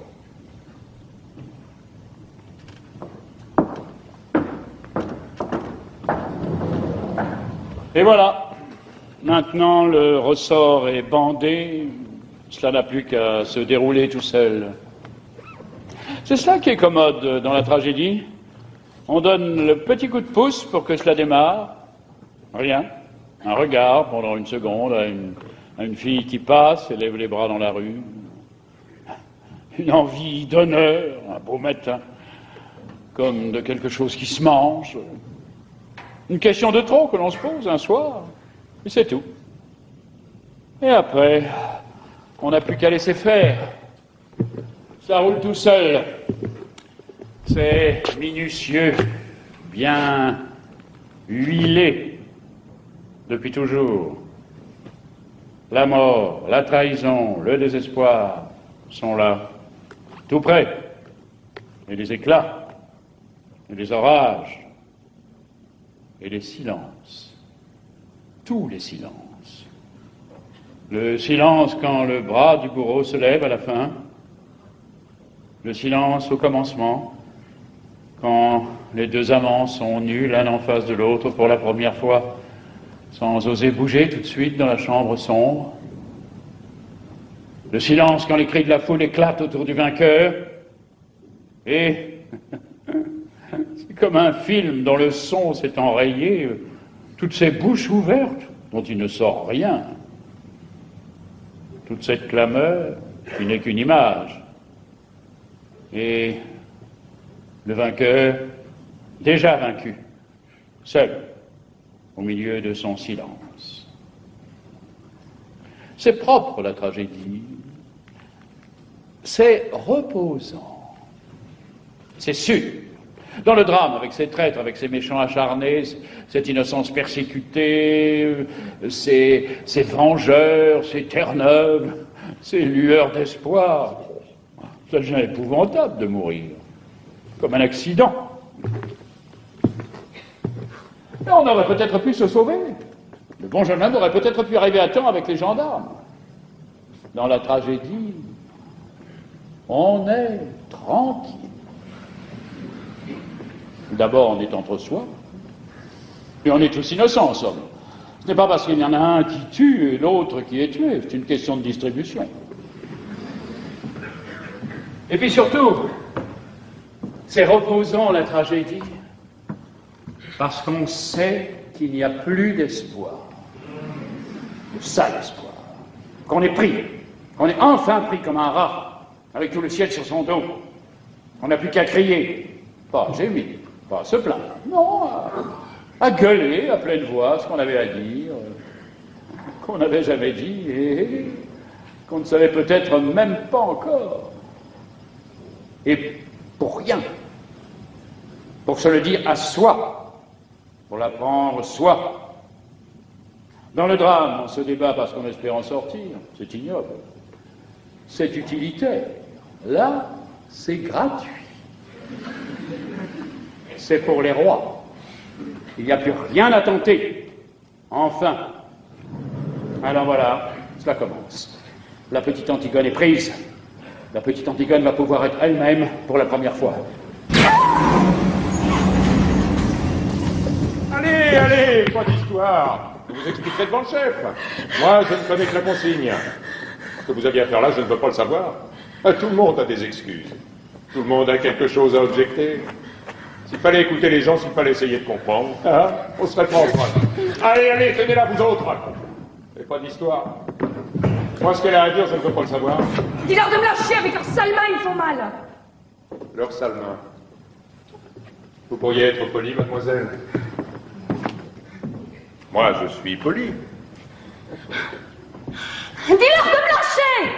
Et voilà. Maintenant, le ressort est bandé. Cela n'a plus qu'à se dérouler tout seul. C'est cela qui est commode dans la tragédie. On donne le petit coup de pouce pour que cela démarre. Rien. Un regard pendant une seconde à une fille qui passe et lève les bras dans la rue. Une envie d'honneur, un beau matin, comme de quelque chose qui se mange. Une question de trop que l'on se pose un soir, et c'est tout. Et après, on n'a plus qu'à laisser faire. Ça roule tout seul. C'est minutieux, bien huilé, depuis toujours. La mort, la trahison, le désespoir sont là, tout près. Et les éclats, et les orages, et les silences. Tous les silences. Le silence quand le bras du bourreau se lève à la fin. Le silence au commencement, quand les 2 amants sont nus l'un en face de l'autre pour la première fois, sans oser bouger tout de suite dans la chambre sombre. Le silence quand les cris de la foule éclatent autour du vainqueur. Et c'est comme un film dont le son s'est enrayé, toutes ces bouches ouvertes dont il ne sort rien. Toute cette clameur qui n'est qu'une image. Et le vainqueur, déjà vaincu, seul, au milieu de son silence. C'est propre, la tragédie. C'est reposant. C'est sûr. Dans le drame, avec ces traîtres, avec ces méchants acharnés, cette innocence persécutée, ces vengeurs, ces terre-neuves, ces lueurs d'espoir, ça devient épouvantable de mourir, comme un accident. Mais on aurait peut-être pu se sauver. Le bon jeune homme aurait peut-être pu arriver à temps avec les gendarmes. Dans la tragédie, on est tranquille. D'abord, on est entre soi, et on est tous innocents, en somme. Ce n'est pas parce qu'il y en a un qui tue et l'autre qui est tué, c'est une question de distribution. Et puis surtout, c'est reposant, la tragédie, parce qu'on sait qu'il n'y a plus d'espoir. Ça, l'espoir. Qu'on est pris, qu'on est enfin pris comme un rat, avec tout le ciel sur son dos. On n'a plus qu'à crier, pas gémir, pas se plaindre, non, à gueuler à pleine voix ce qu'on avait à dire, qu'on n'avait jamais dit et qu'on ne savait peut-être même pas encore. Et pour rien. Pour se le dire à soi, pour l'apprendre soi. Dans le drame, on se débat parce qu'on espère en sortir, c'est ignoble. C'est utilitaire. Là, C'est gratuit. C'est pour les rois. Il n'y a plus rien à tenter. Enfin. Alors voilà, cela commence. La petite Antigone est prise. La petite Antigone va pouvoir être elle-même pour la première fois. Allez, allez, pas d'histoire. Je vous expliquerai devant le chef. Moi, je ne connais que la consigne. Ce que vous aviez à faire là, je ne veux pas le savoir. Tout le monde a des excuses. Tout le monde a quelque chose à objecter. S'il fallait écouter les gens, s'il fallait essayer de comprendre, hein, on serait pas en train. Allez, allez, tenez-la vous autres. Et pas d'histoire. Moi, ce qu'elle a à dire, je ne veux pas le savoir. Dis-leur de me lâcher avec leurs sales mains, ils me font mal. Leurs sales mains. Vous pourriez être poli, mademoiselle. Moi, je suis poli. Dis-leur de me lâcher.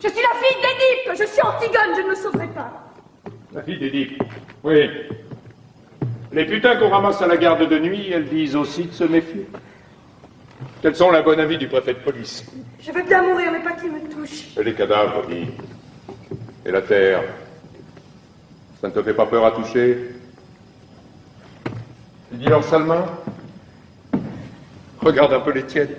Je suis la fille d'Édipe, je suis Antigone, je ne me sauverai pas. La fille d'Édipe. Oui. Les putains qu'on ramasse à la garde de nuit, elles disent aussi de se méfier. Quels sont la bonne avis du préfet de police? Je veux bien mourir, mais pas qu'il me touche. Et les cadavres, dit. Et la terre. Ça ne te fait pas peur à toucher? Tu dis leurs sales mains? Regarde un peu les tiennes.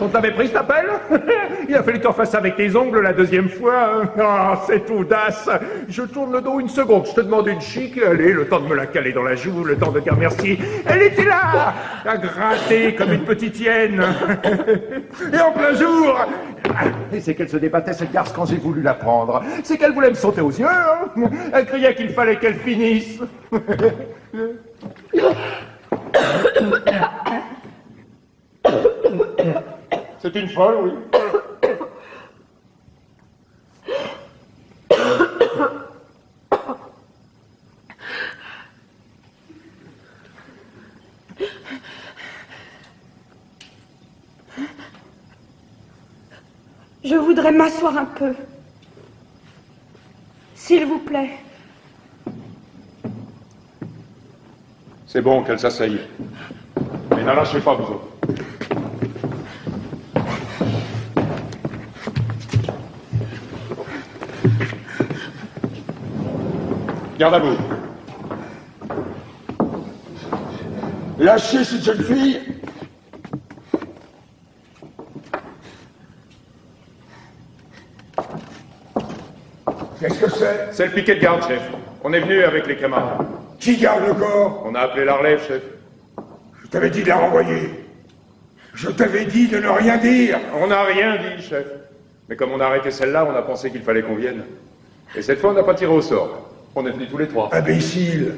On t'avait pris cet appel? Il a fallu que tu refasses avec tes ongles la deuxième fois. Ah, cette audace. Je tourne le dos une seconde, je te demande une chic, allez, le temps de me la caler dans la joue, le temps de dire merci. Elle était là, à gratter comme une petite hyène. Et en plein jour. Et c'est qu'elle se débattait, cette garce, quand j'ai voulu la prendre. C'est qu'elle voulait me sauter aux yeux. Hein. Elle criait qu'il fallait qu'elle finisse. C'est une folle, oui. Je voudrais m'asseoir un peu. S'il vous plaît. C'est bon qu'elle s'asseye. Mais n'en lâchez pas, vous autres. Garde à vous. Lâchez cette jeune fille. Qu'est-ce que c'est? C'est le piquet de garde, chef. On est venu avec les camarades. Qui garde le corps? On a appelé la relève, chef. Je t'avais dit de la renvoyer. Je t'avais dit de ne rien dire. On n'a rien dit, chef. Mais comme on a arrêté celle-là, on a pensé qu'il fallait qu'on vienne. Et cette fois, on n'a pas tiré au sort. On est venus tous les trois. Imbécile.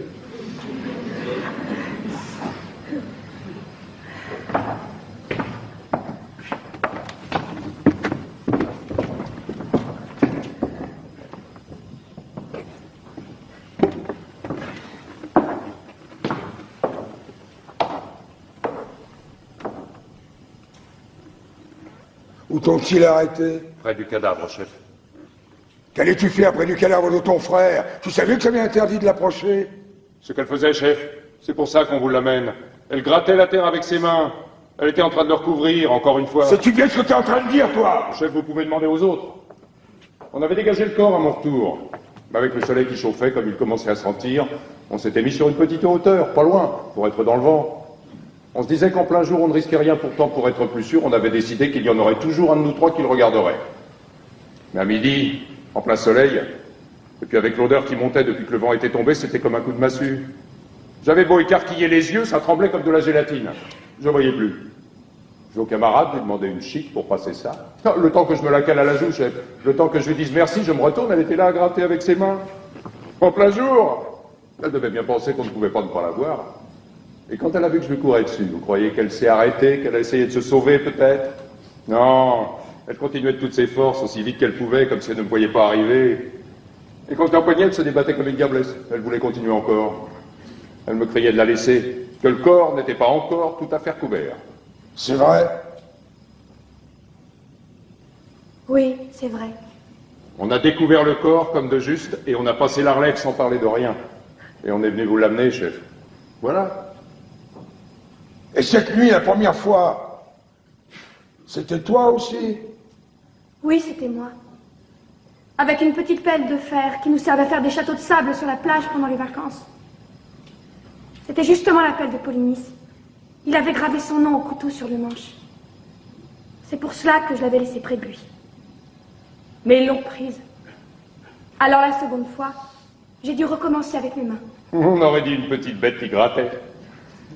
Où t'ont-ils arrêté? Près du cadavre, chef. Qu'allais-tu faire près du cadavre de ton frère? Tu savais que j'avais interdit de l'approcher? Ce qu'elle faisait, chef, c'est pour ça qu'on vous l'amène. Elle grattait la terre avec ses mains. Elle était en train de le recouvrir, encore une fois. Sais-tu bien ce que t'es en train de dire, toi? Chef, vous pouvez demander aux autres. On avait dégagé le corps à mon retour. Mais avec le soleil qui chauffait, comme il commençait à sentir, on s'était mis sur une petite hauteur, pas loin, pour être dans le vent. On se disait qu'en plein jour, on ne risquait rien. Pourtant, pour être plus sûr, on avait décidé qu'il y en aurait toujours un de nous trois qui le regarderait. Mais à midi, en plein soleil, et puis avec l'odeur qui montait depuis que le vent était tombé, c'était comme un coup de massue. J'avais beau écarquiller les yeux, ça tremblait comme de la gélatine. Je ne voyais plus. Je vais au camarade lui demander une chic pour passer ça. Le temps que je me la cale à la joue, chef, le temps que je lui dise merci, je me retourne, elle était là à gratter avec ses mains. En plein jour. Elle devait bien penser qu'on ne pouvait pas ne pas la voir. Et quand elle a vu que je lui courais dessus, vous croyez qu'elle s'est arrêtée, qu'elle a essayé de se sauver peut-être? Non, elle continuait de toutes ses forces, aussi vite qu'elle pouvait, comme si elle ne me voyait pas arriver. Et quand je l'empoignais, elle se débattait comme une diablesse. Elle voulait continuer encore. Elle me criait de la laisser, que le corps n'était pas encore tout à fait couvert. C'est vrai? Oui, c'est vrai. On a découvert le corps comme de juste, et on a passé la relève sans parler de rien. Et on est venu vous l'amener, chef. Voilà. Et cette nuit, la première fois, c'était toi aussi? Oui, c'était moi. Avec une petite pelle de fer qui nous servait à faire des châteaux de sable sur la plage pendant les vacances. C'était justement la pelle de Polynice. Il avait gravé son nom au couteau sur le manche. C'est pour cela que je l'avais laissée près de lui. Mais ils l'ont prise. Alors la seconde fois, j'ai dû recommencer avec mes mains. On aurait dit une petite bête qui grattait.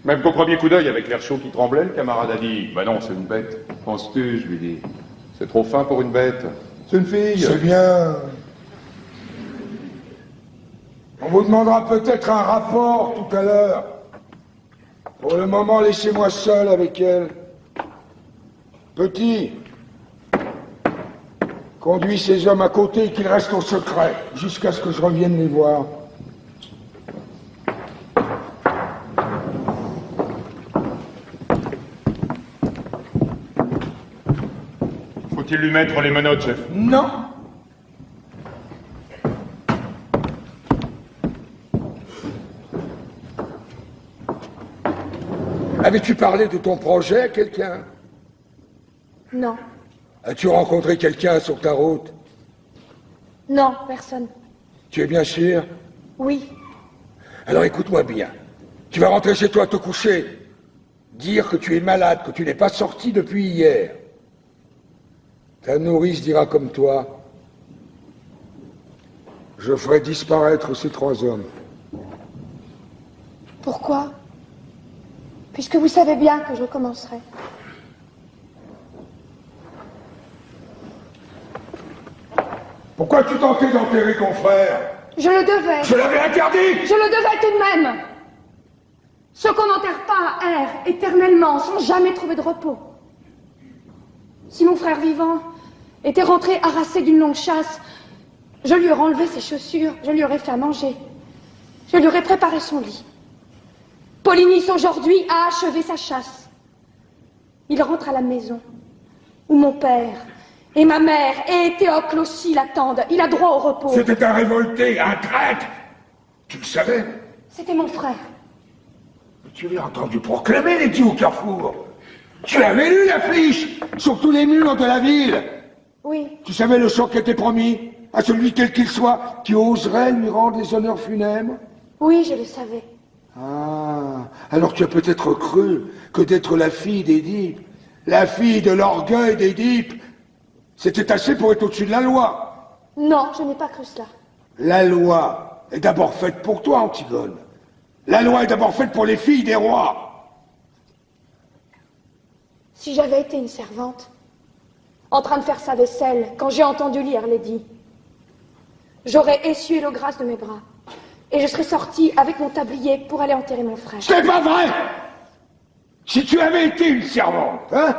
Même qu'au premier coup d'œil, avec l'air chaud qui tremblait, le camarade a dit « Bah non, c'est une bête. Penses-tu ?» Je lui dis « C'est trop fin pour une bête. C'est une fille. » C'est bien. On vous demandera peut-être un rapport tout à l'heure. Pour le moment, laissez-moi seul avec elle. Petit, conduis ces hommes à côté et qu'ils restent au secret, jusqu'à ce que je revienne les voir. Faut-il lui mettre les menottes, chef? Non. Avais-tu parlé de ton projet à quelqu'un? Non. As-tu rencontré quelqu'un sur ta route? Non, personne. Tu es bien sûr? Oui. Alors écoute-moi bien. Tu vas rentrer chez toi te coucher. Dire que tu es malade, que tu n'es pas sorti depuis hier. Ta nourrice dira comme toi. Je ferai disparaître ces 3 hommes. Pourquoi? Puisque vous savez bien que je recommencerai. Pourquoi tu tentais d'enterrer ton frère? Je le devais. Je l'avais interdit! Je le devais tout de même. Ceux qu'on n'enterre pas errent éternellement, sans jamais trouver de repos. Si mon frère vivant était rentré harassé d'une longue chasse, je lui aurais enlevé ses chaussures, je lui aurais fait à manger. Je lui aurais préparé son lit. Polynice aujourd'hui a achevé sa chasse. Il rentre à la maison, où mon père et ma mère et Théocle aussi l'attendent. Il a droit au repos. C'était un révolté, un traître. Tu le savais? C'était mon frère. Tu l'as entendu proclamer les dieux au carrefour. Tu avais lu l'affiche sur tous les murs de la ville. Oui. Tu savais le sort qui était promis à celui quel qu'il soit qui oserait lui rendre les honneurs funèbres? Oui, je le savais. Ah, alors tu as peut-être cru que d'être la fille d'Édipe, la fille de l'orgueil d'Édipe, c'était assez pour être au-dessus de la loi. Non, je n'ai pas cru cela. La loi est d'abord faite pour toi, Antigone. La loi est d'abord faite pour les filles des rois. Si j'avais été une servante, en train de faire sa vaisselle, quand j'ai entendu lire Lady, j'aurais essuyé l'eau grasse de mes bras, et je serais sortie avec mon tablier pour aller enterrer mon frère. C'est pas vrai! Si tu avais été une servante, hein,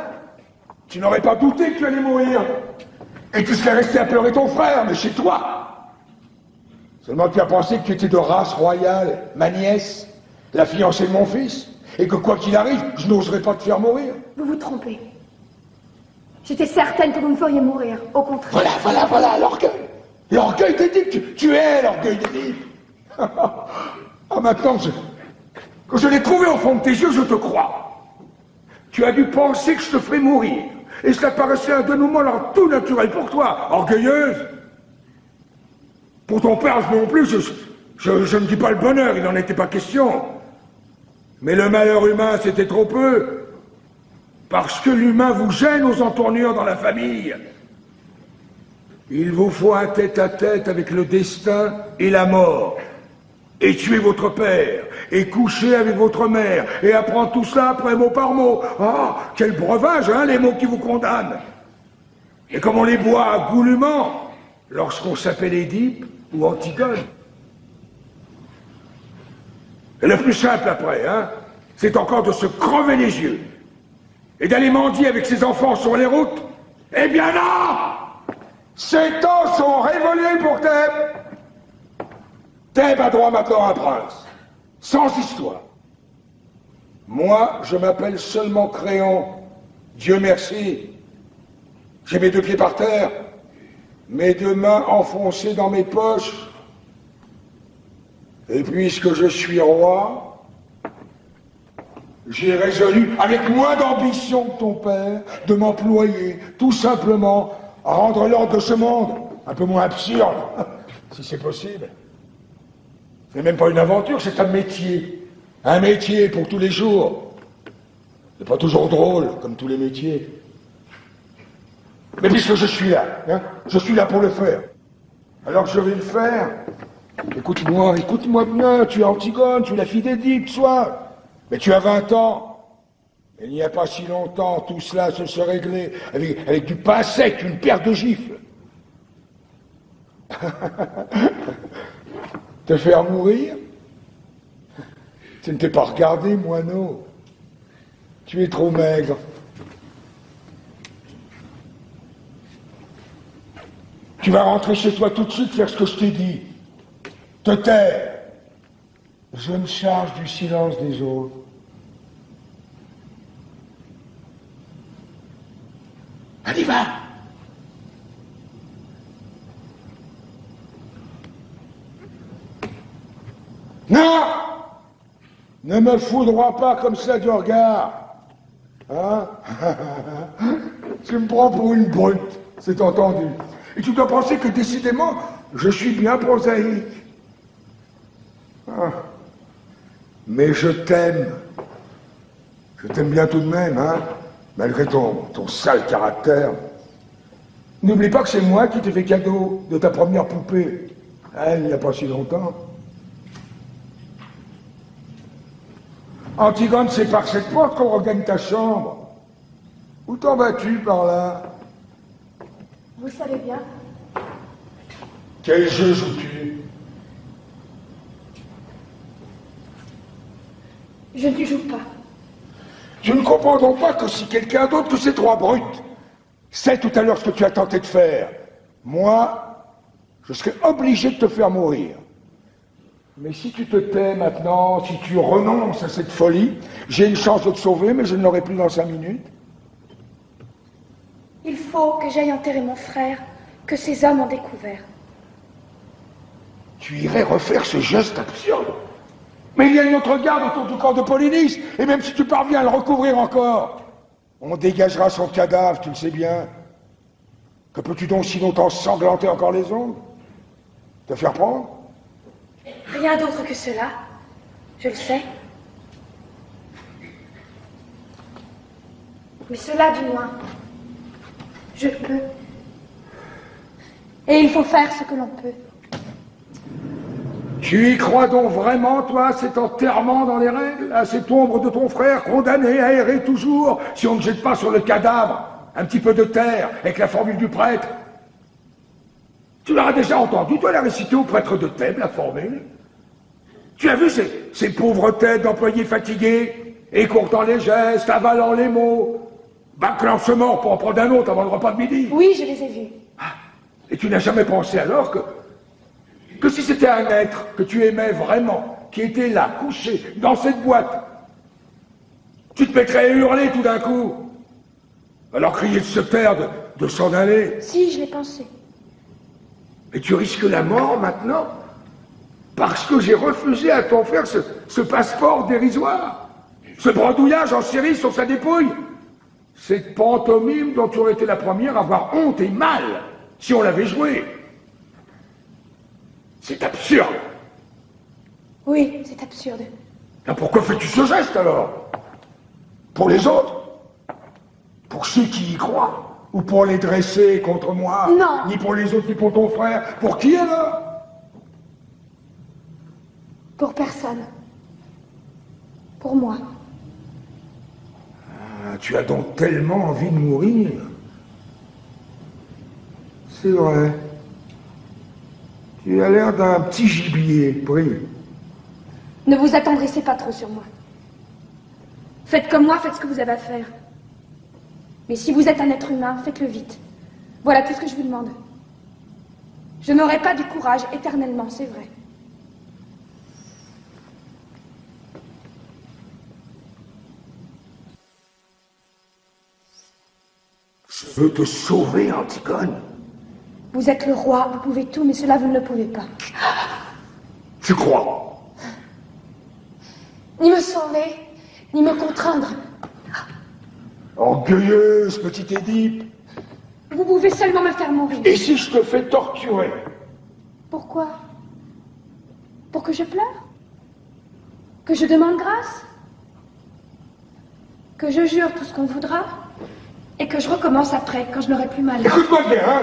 tu n'aurais pas douté que tu allais mourir. Et tu serais resté à pleurer ton frère, mais chez toi. Seulement tu as pensé que tu étais de race royale, ma nièce, la fiancée de mon fils, et que quoi qu'il arrive, je n'oserais pas te faire mourir. Vous vous trompez. J'étais certaine que vous me feriez mourir, au contraire. Voilà, l'orgueil. L'orgueil d'Édipe, tu es l'orgueil d'Édipe. Ah, maintenant, que je l'ai trouvé au fond de tes yeux, je te crois. Tu as dû penser que je te ferais mourir. Et cela paraissait un dénouement alors tout naturel pour toi, orgueilleuse. Pour ton père non plus, je ne dis pas le bonheur, il n'en était pas question. Mais le malheur humain, c'était trop peu. Parce que l'humain vous gêne aux entournures dans la famille. Il vous faut un tête-à-tête avec le destin et la mort. Et tuer votre père, et coucher avec votre mère, et apprendre tout cela après mot par mot. Ah, quel breuvage, hein, les mots qui vous condamnent. Et comme on les boit goulûment, lorsqu'on s'appelle Édipe ou Antigone. Et le plus simple après, hein, c'est encore de se crever les yeux, et d'aller mendier avec ses enfants sur les routes. Eh bien non! Ces temps sont révolus pour Thèbes. Thèbes a droit maintenant à un prince, sans histoire. Moi, je m'appelle seulement Créon. Dieu merci. J'ai mes 2 pieds par terre, mes 2 mains enfoncées dans mes poches. Et puisque je suis roi, j'ai résolu, avec moins d'ambition que ton père, de m'employer tout simplement à rendre l'ordre de ce monde un peu moins absurde, si c'est possible. C'est même pas une aventure, c'est un métier. Un métier pour tous les jours. C'est pas toujours drôle, comme tous les métiers. Mais puisque je suis là, hein, je suis là pour le faire. Alors je vais le faire. Écoute-moi bien, tu es Antigone, tu es la fille d'Édipe, soit. Mais tu as 20 ans. Il n'y a pas si longtemps, tout cela se serait réglé avec du pain sec, une paire de gifles. Te faire mourir? Tu ne t'es pas regardé, moineau. Tu es trop maigre. Tu vas rentrer chez toi tout de suite, faire ce que je t'ai dit. Te taire. Je me charge du silence des autres. Allez, va! Non! Ne me foudroie pas comme ça du regard. Hein? Tu me prends pour une brute, c'est entendu. Et tu dois penser que décidément, je suis bien prosaïque. Ah. Mais je t'aime. Je t'aime bien tout de même, hein, malgré ton sale caractère. N'oublie pas que c'est moi qui t'ai fait cadeau de ta première poupée. Hein, il n'y a pas si longtemps. Antigone, c'est par cette porte qu'on regagne ta chambre. Où t'en vas-tu par là? Vous le savez bien. Quel jeu joues-tu? Je ne joue pas. Je ne comprends donc pas que si quelqu'un d'autre que ces trois brutes sait tout à l'heure ce que tu as tenté de faire, moi, je serais obligé de te faire mourir. Mais si tu te tais maintenant, si tu renonces à cette folie, j'ai une chance de te sauver, mais je ne l'aurai plus dans 5 minutes. Il faut que j'aille enterrer mon frère, que ces hommes ont découvert. Tu irais refaire ce geste absurde? Mais il y a une autre garde autour du corps de Polynice, et même si tu parviens à le recouvrir encore, on dégagera son cadavre, tu le sais bien. Que peux-tu donc si longtemps sanglanter encore les ongles? Te faire prendre? Rien d'autre que cela, je le sais. Mais cela, du moins, je peux. Et il faut faire ce que l'on peut. Tu y crois donc vraiment, toi, cet enterrement dans les règles, à cette ombre de ton frère, condamné à errer toujours, si on ne jette pas sur le cadavre un petit peu de terre, avec la formule du prêtre? Tu l'auras déjà entendu, toi, la réciter au prêtre de Thèbes, la formule? Tu as vu ces pauvres têtes d'employés fatigués, écourtant les gestes, avalant les mots, bâclant ce mort pour en prendre un autre avant le repas de midi? Oui, je les ai vus. Ah, et tu n'as jamais pensé alors que si c'était un être que tu aimais vraiment, qui était là, couché, dans cette boîte, tu te mettrais à hurler tout d'un coup, alors crier de se taire, de s'en aller? Si, je l'ai pensé. Mais tu risques la mort maintenant, parce que j'ai refusé à ton frère ce passeport dérisoire, ce bredouillage en Syrie sur sa dépouille, cette pantomime dont tu aurais été la première à avoir honte et mal si on l'avait joué. C'est absurde. Oui, c'est absurde. Et pourquoi fais-tu ce geste alors? Pour les autres? Pour ceux qui y croient? Ou pour les dresser contre moi? Non. Ni pour les autres, ni pour ton frère? Pour qui alors? Pour personne. Pour moi. Ah, tu as donc tellement envie de mourir. C'est vrai. Tu as l'air d'un petit gibier pris. Ne vous attendrissez pas trop sur moi. Faites comme moi, faites ce que vous avez à faire. Mais si vous êtes un être humain, faites-le vite. Voilà tout ce que je vous demande. Je n'aurai pas du courage éternellement, c'est vrai. Je veux te sauver, Antigone. Vous êtes le roi, vous pouvez tout, mais cela, vous ne le pouvez pas. Tu crois? ni me sauver, ni me contraindre. Orgueilleuse, petite Édipe. Vous pouvez seulement me faire mourir. Et si je te fais torturer? Pourquoi? Pour que je pleure? Que je demande grâce? Que je jure tout ce qu'on voudra? Et que je recommence après, quand je n'aurai plus mal. Écoute-moi bien, hein.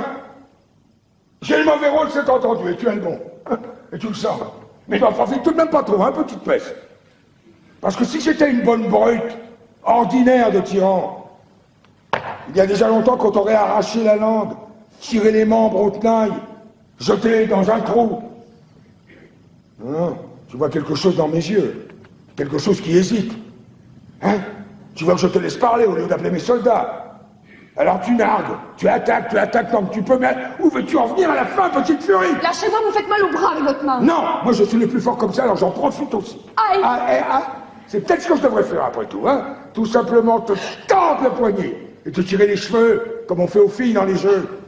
J'ai le mauvais rôle, c'est entendu, et tu as le bon. Et tu le sens. Mais t'en profites tout de même pas trop, hein, petite peste. Parce que si j'étais une bonne brute, ordinaire de tyran, il y a déjà longtemps qu'on t'aurait arraché la langue, tiré les membres au tenaille, jeté dans un trou. Non, tu vois quelque chose dans mes yeux, quelque chose qui hésite. Hein? Tu veux que je te laisse parler au lieu d'appeler mes soldats. Alors tu nargues, tu attaques tant que tu peux, mais où veux-tu en venir à la fin, petite furie? Lâchez-moi, vous faites mal au bras avec votre main. Non, moi je suis le plus fort comme ça, alors j'en profite aussi. Aïe. C'est peut-être ce que je devrais faire après tout, hein. Tout simplement te tendre le poignet et te tirer les cheveux, comme on fait aux filles dans les jeux.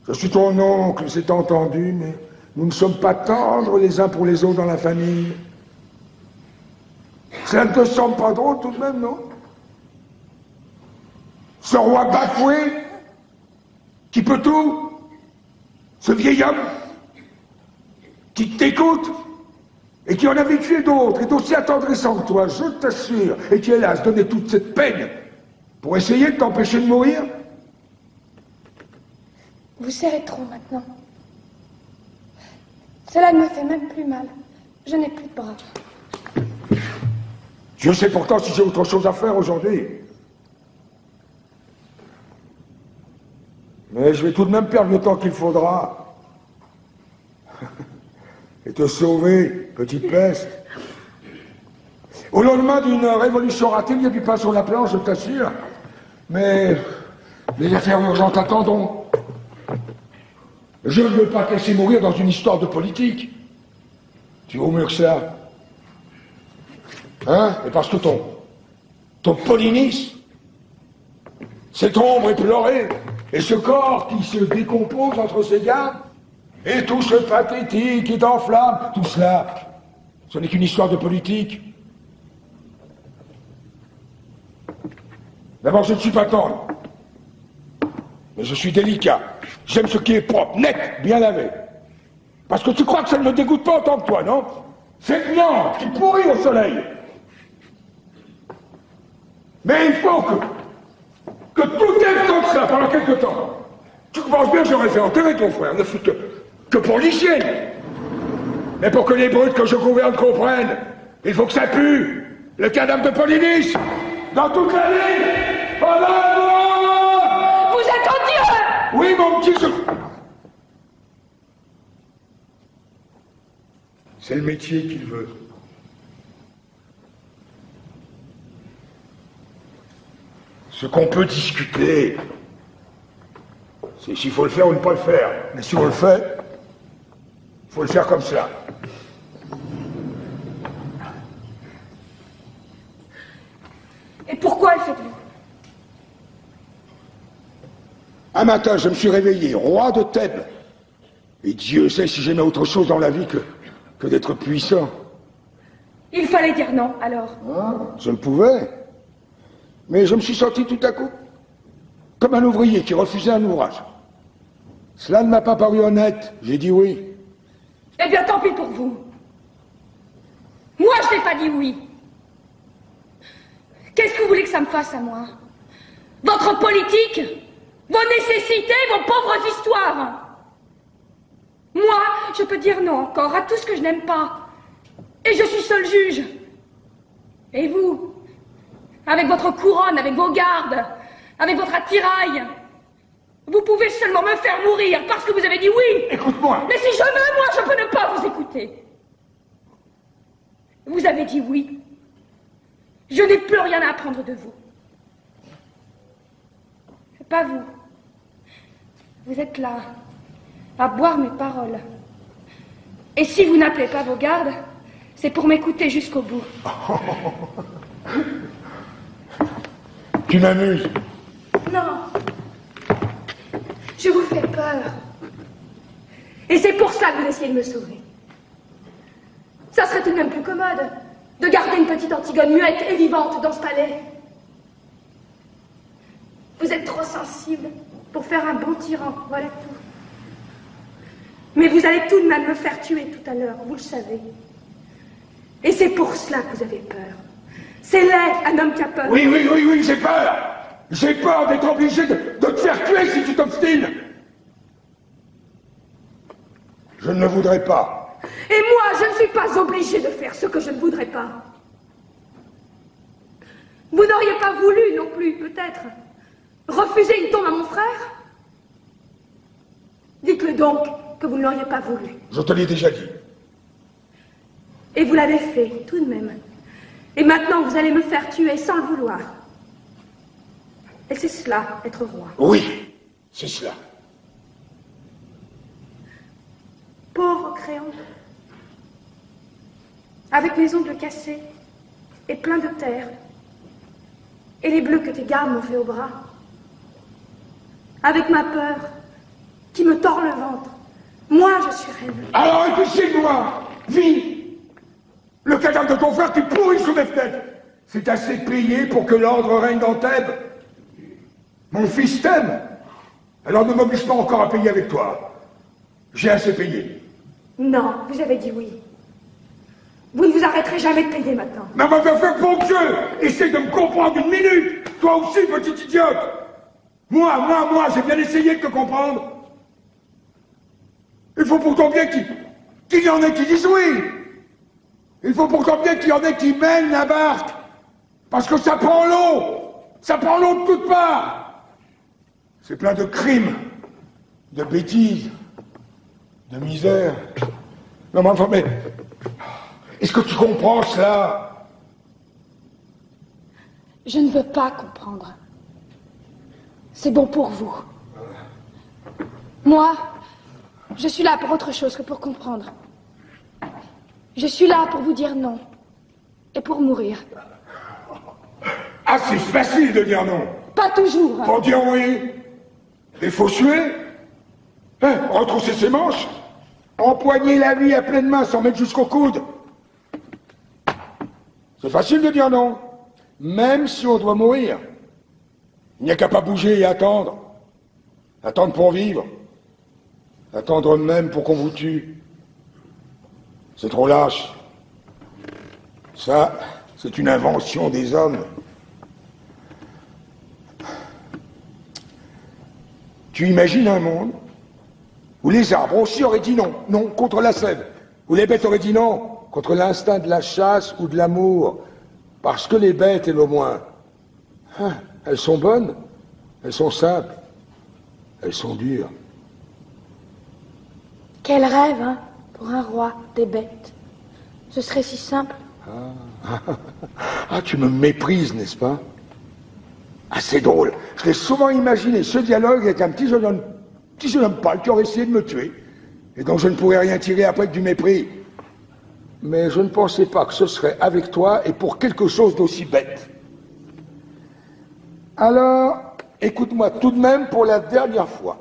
Je suis ton oncle, c'est entendu, mais nous ne sommes pas tendres les uns pour les autres dans la famille. Ça ne te semble pas drôle tout de même, non? Ce roi bafoué, qui peut tout, ce vieil homme, qui t'écoute, et qui en a vécu d'autres, est aussi attendrissant que toi, je t'assure, et qui, hélas, donnait toute cette peine pour essayer de t'empêcher de mourir. Vous serrez trop maintenant. Cela ne me fait même plus mal. Je n'ai plus de bras. Je sais pourtant si j'ai autre chose à faire aujourd'hui. Mais je vais tout de même perdre le temps qu'il faudra. Et te sauver, petite peste. Au lendemain d'une révolution ratée, il y a du pain sur la planche, je t'assure. Mais les affaires urgentes attendront. Je ne veux pas te laisser mourir dans une histoire de politique. Tu vaut mieux que ça. Hein? Et parce que ton Polynice, cette ombre éplorée, et ce corps qui se décompose entre ses gardes, et tout ce pathétique qui t'enflamme, tout cela, ce n'est qu'une histoire de politique. D'abord, je ne suis pas tendre, mais je suis délicat. J'aime ce qui est propre, net, bien lavé. Parce que tu crois que ça ne me dégoûte pas autant que toi, non? Cette viande qui pourrit au soleil. Mais il faut que tout aille comme ça pendant quelque temps. Tu penses bien que j'aurais fait enterrer ton frère, ne fût que pour l'hygiène. Mais pour que les brutes que je gouverne comprennent, il faut que ça pue. Le cadavre de Polynice, dans toute la ville, pendant un mois. Vous êtes odieux! Oui, mon petit... C'est le métier qu'il veut. Ce qu'on peut discuter, c'est s'il faut le faire ou ne pas le faire. Mais si on le fait, il faut le faire comme ça. Et pourquoi le faites-vous? Un matin, je me suis réveillé, roi de Thèbes. Et Dieu sait si j'aimais autre chose dans la vie que d'être puissant. Il fallait dire non, alors. Ah, je le pouvais. Mais je me suis senti tout à coup comme un ouvrier qui refusait un ouvrage. Cela ne m'a pas paru honnête. J'ai dit oui. Eh bien, tant pis pour vous. Moi, je n'ai pas dit oui. Qu'est-ce que vous voulez que ça me fasse à moi? Votre politique? Vos nécessités? Vos pauvres histoires? Moi, je peux dire non encore à tout ce que je n'aime pas. Et je suis seul juge. Et vous? Avec votre couronne, avec vos gardes, avec votre attirail, vous pouvez seulement me faire mourir parce que vous avez dit oui. Écoute-moi. Mais si je veux, moi, je peux ne pas vous écouter. Vous avez dit oui. Je n'ai plus rien à apprendre de vous. Pas vous. Vous êtes là, à boire mes paroles. Et si vous n'appelez pas vos gardes, c'est pour m'écouter jusqu'au bout. Tu m'amuses. Non. Je vous fais peur. Et c'est pour ça que vous essayez de me sauver. Ça serait tout de même plus commode de garder une petite Antigone muette et vivante dans ce palais. Vous êtes trop sensible pour faire un bon tyran, voilà tout. Mais vous allez tout de même me faire tuer tout à l'heure, vous le savez. Et c'est pour cela que vous avez peur. C'est laid, un homme qui a peur. Oui, j'ai peur. J'ai peur d'être obligé de te faire tuer si tu t'obstines. Je ne le voudrais pas. Et moi, je ne suis pas obligée de faire ce que je ne voudrais pas. Vous n'auriez pas voulu non plus, peut-être, refuser une tombe à mon frère? Dites-le donc que vous ne l'auriez pas voulu. Je te l'ai déjà dit. Et vous l'avez fait, tout de même. Et maintenant, vous allez me faire tuer sans le vouloir. Et c'est cela, être roi. Oui, c'est cela. Pauvre Créon. Avec mes ongles cassés et plein de terre. Et les bleus que tes gardes m'ont fait au bras. Avec ma peur qui me tord le ventre. Moi, je suis reine. Alors, épuisez-moi, vis. Le cadavre de ton frère qui pourrit sous mes fenêtres. C'est assez payé pour que l'ordre règne dans Thèbes. Mon fils t'aime. Alors ne m'oblige pas encore à payer avec toi. J'ai assez payé. Non, vous avez dit oui. Vous ne vous arrêterez jamais de payer maintenant. Mais va faire bon Dieu. Essaye de me comprendre une minute. Toi aussi, petite idiote. Moi, j'ai bien essayé de te comprendre. Il faut pourtant bien qu'il y en ait qui disent oui. Il faut pourtant bien qu'il y en ait qui mènent la barque. Parce que ça prend l'eau. Ça prend l'eau de toutes parts. C'est plein de crimes, de bêtises, de misère. Non mais enfin, mais... Est-ce que tu comprends cela? Je ne veux pas comprendre. C'est bon pour vous. Moi, je suis là pour autre chose que pour comprendre. Je suis là pour vous dire non. Et pour mourir. Ah, c'est facile de dire non. Pas toujours. Pour dire oui. Il faut suer. Retrousser ses manches. Empoigner la vie à pleine main sans mettre jusqu'au coude. C'est facile de dire non. Même si on doit mourir. Il n'y a qu'à pas bouger et attendre. Attendre pour vivre. Attendre même pour qu'on vous tue. C'est trop lâche. Ça, c'est une invention des hommes. Tu imagines un monde où les arbres aussi auraient dit non, non, contre la sève, où les bêtes auraient dit non, contre l'instinct de la chasse ou de l'amour, parce que les bêtes, elles au moins, elles sont bonnes, elles sont simples, elles sont dures. Quel rêve, hein, pour un roi, des bêtes. Ce serait si simple. Ah, tu me méprises, n'est-ce pas? Ah, c'est drôle. Je l'ai souvent imaginé, ce dialogue avec un petit jeune homme pâle qui aurait essayé de me tuer, et dont je ne pourrais rien tirer après que du mépris. Mais je ne pensais pas que ce serait avec toi et pour quelque chose d'aussi bête. Alors, écoute-moi tout de même pour la dernière fois.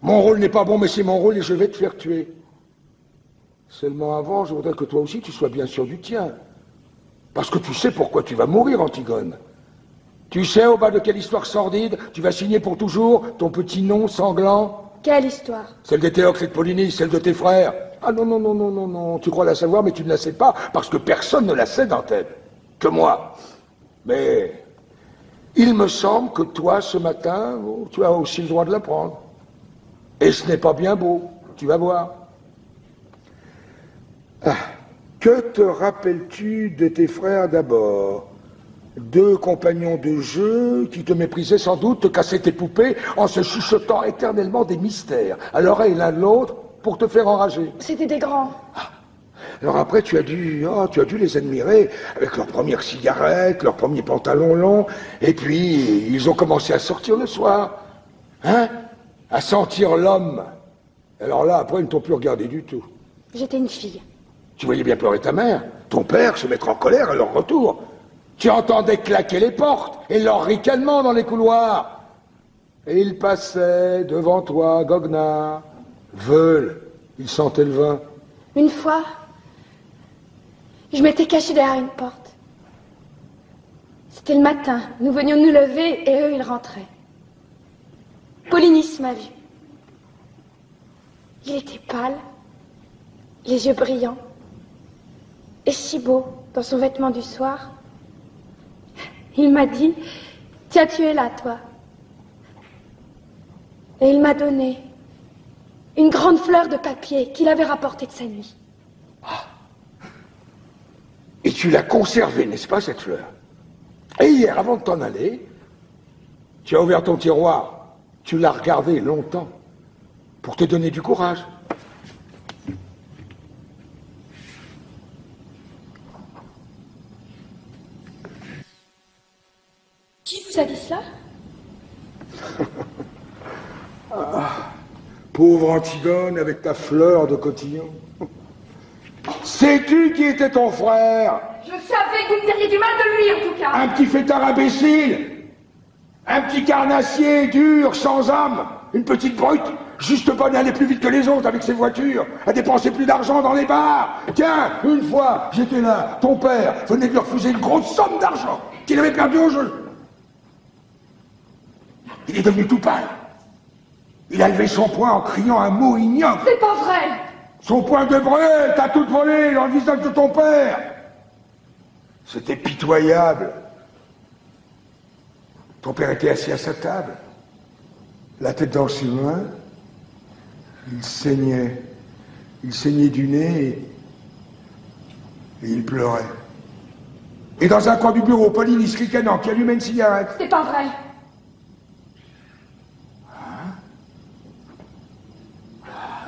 Mon rôle n'est pas bon, mais c'est mon rôle et je vais te faire tuer. Seulement avant, je voudrais que toi aussi tu sois bien sûr du tien. Parce que tu sais pourquoi tu vas mourir, Antigone. Tu sais au bas de quelle histoire sordide tu vas signer pour toujours ton petit nom sanglant? Quelle histoire? Celle d'Éthéocle et de Polynice, celle de tes frères. Ah non, tu crois la savoir, mais tu ne la sais pas, parce que personne ne la sait dans Thèbes. Que moi. Mais il me semble que toi, ce matin, tu as aussi le droit de l'apprendre. Et ce n'est pas bien beau, tu vas voir. Ah, que te rappelles-tu de tes frères d'abord? 2 compagnons de jeu qui te méprisaient sans doute, te cassaient tes poupées en se chuchotant éternellement des mystères à l'oreille l'un de l'autre pour te faire enrager. C'était des grands. Ah. Alors après, tu as dû les admirer avec leurs premières cigarettes, leurs premiers pantalons longs, et puis ils ont commencé à sortir le soir, hein, à sentir l'homme. Alors là, après, ils ne t'ont plus regardé du tout. J'étais une fille. Tu voyais bien pleurer ta mère, ton père se mettre en colère à leur retour. Tu entendais claquer les portes et leur ricanement dans les couloirs. Et ils passaient devant toi, goguenards, veules, ils sentaient le vin. Une fois, Je m'étais cachée derrière une porte. C'était le matin. Nous venions de nous lever et eux, ils rentraient. Polynice m'a vu. Il était pâle, les yeux brillants, et si beau dans son vêtement du soir. Il m'a dit, tiens, tu es là, toi. Et il m'a donné une grande fleur de papier qu'il avait rapportée de sa nuit. Ah. Et tu l'as conservée, n'est-ce pas, cette fleur? Et hier, avant de t'en aller, tu as ouvert ton tiroir, tu l'as regardé longtemps, pour te donner du courage. Qui vous a dit cela? Ah, pauvre Antigone avec ta fleur de cotillon. Sais-tu qui était ton frère? Je savais que vous me diriez du mal de lui, en tout cas. Un petit fêtard imbécile, un petit carnassier dur, sans âme, une petite brute, juste bonne à aller plus vite que les autres avec ses voitures, à dépenser plus d'argent dans les bars. Tiens, une fois, j'étais là, ton père venait de lui refuser une grosse somme d'argent qu'il avait perdu au jeu. Il est devenu tout pâle. Il a levé son poing en criant un mot ignoble. C'est pas vrai. Son poing de brûle, t'as tout volé dans le visage de ton père. C'était pitoyable. Ton père était assis à sa table, la tête dans ses mains. Il saignait. Il saignait du nez et il pleurait. Et dans un coin du bureau, Polynice ricanant qui allumait une cigarette. C'est pas vrai.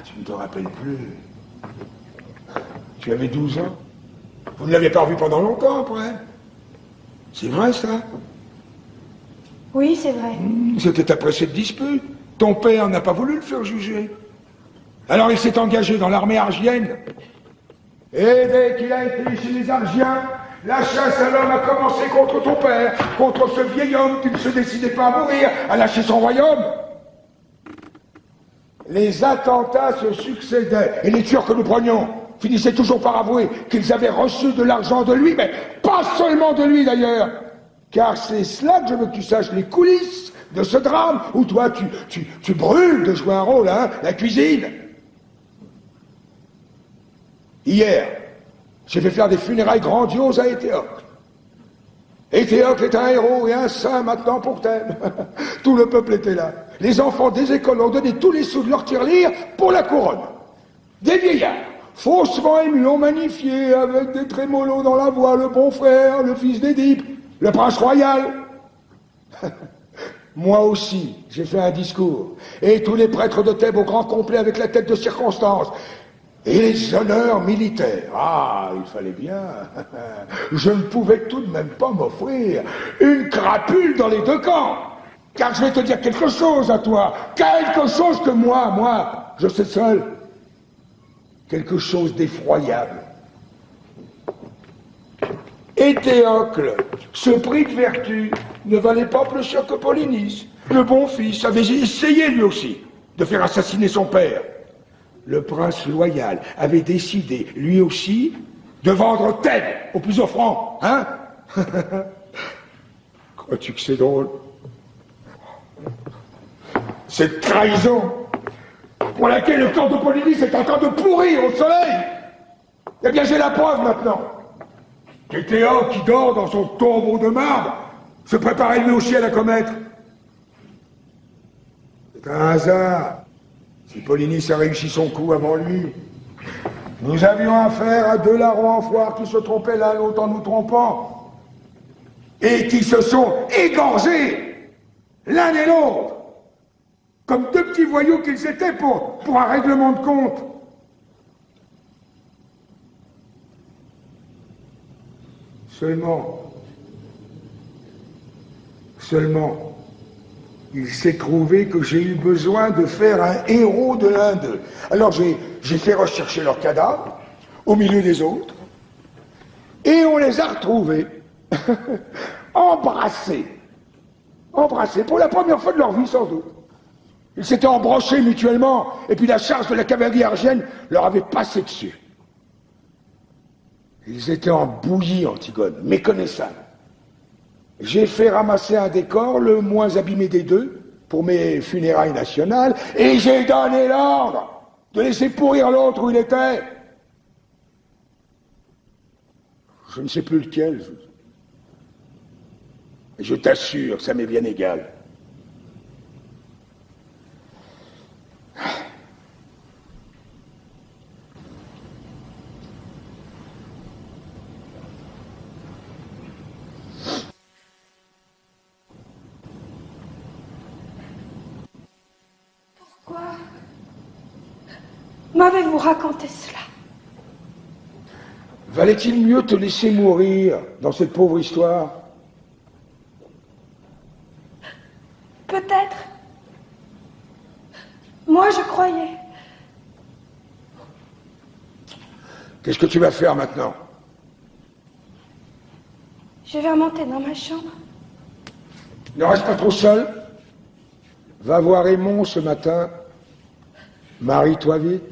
Tu ne te rappelles plus. Tu avais 12 ans. Vous ne l'avez pas revu pendant longtemps après. C'est vrai ça? Oui, c'est vrai. C'était après cette dispute. Ton père n'a pas voulu le faire juger. Alors il s'est engagé dans l'armée argienne. Et dès qu'il a été chez les Argiens, la chasse à l'homme a commencé contre ton père, contre ce vieil homme qui ne se décidait pas à mourir, à lâcher son royaume. Les attentats se succédaient, et les tueurs que nous prenions finissaient toujours par avouer qu'ils avaient reçu de l'argent de lui, mais pas seulement de lui d'ailleurs, car c'est cela que je veux que tu saches, les coulisses de ce drame, où toi tu brûles de jouer un rôle, hein, la cuisine. Hier, j'ai fait faire des funérailles grandioses à Éthéocle. Éthéocle est un héros et un saint maintenant pour Thèbes. Tout le peuple était là. Les enfants des écoles ont donné tous les sous de leur tirelire pour la couronne. Des vieillards, faussement émus, ont magnifié avec des trémolos dans la voix le bon frère, le fils d'Édipe, le prince royal. Moi aussi, j'ai fait un discours. Et tous les prêtres de Thèbes au grand complet avec la tête de circonstance. Et les honneurs militaires. Ah, il fallait bien. Je ne pouvais tout de même pas m'offrir une crapule dans les deux camps. Car je vais te dire quelque chose à toi. Quelque chose que moi, je sais seul. Quelque chose d'effroyable. Éthéocle, ce prix de vertu, ne valait pas plus cher que Polynice. Le bon fils avait essayé lui aussi de faire assassiner son père. Le prince loyal avait décidé, lui aussi, de vendre Thèbes au plus offrant, hein? Crois-tu que c'est drôle? Cette trahison pour laquelle le corps de Polynice est en train de pourrir au soleil. Eh bien, j'ai la preuve maintenant. Éthéocle, qui dort dans son tombeau de marbre, se préparait lui aussi à la commettre. C'est un hasard. Si Polynice a réussi son coup avant lui, nous avions affaire à deux larrons en foire qui se trompaient l'un l'autre en nous trompant, et qui se sont égorgés l'un et l'autre, comme deux petits voyous qu'ils étaient pour un règlement de compte. Seulement, il s'est trouvé que j'ai eu besoin de faire un héros de l'un d'eux. Alors j'ai fait rechercher leurs cadavres, au milieu des autres, et on les a retrouvés, embrassés, pour la première fois de leur vie sans doute. Ils s'étaient embrochés mutuellement, et puis la charge de la cavalerie argienne leur avait passé dessus. Ils étaient en bouillie, Antigone, méconnaissables. J'ai fait ramasser un décor, le moins abîmé des deux, pour mes funérailles nationales, et j'ai donné l'ordre de laisser pourrir l'autre où il était. Je ne sais plus lequel. Je t'assure, ça m'est bien égal. Pourquoi m'avez-vous raconté cela? Valait-il mieux te laisser mourir dans cette pauvre histoire? Peut-être. Moi, je croyais. Qu'est-ce que tu vas faire maintenant? Je vais remonter dans ma chambre. Ne reste pas trop seul. Va voir Aymon ce matin. Marie-toi vite.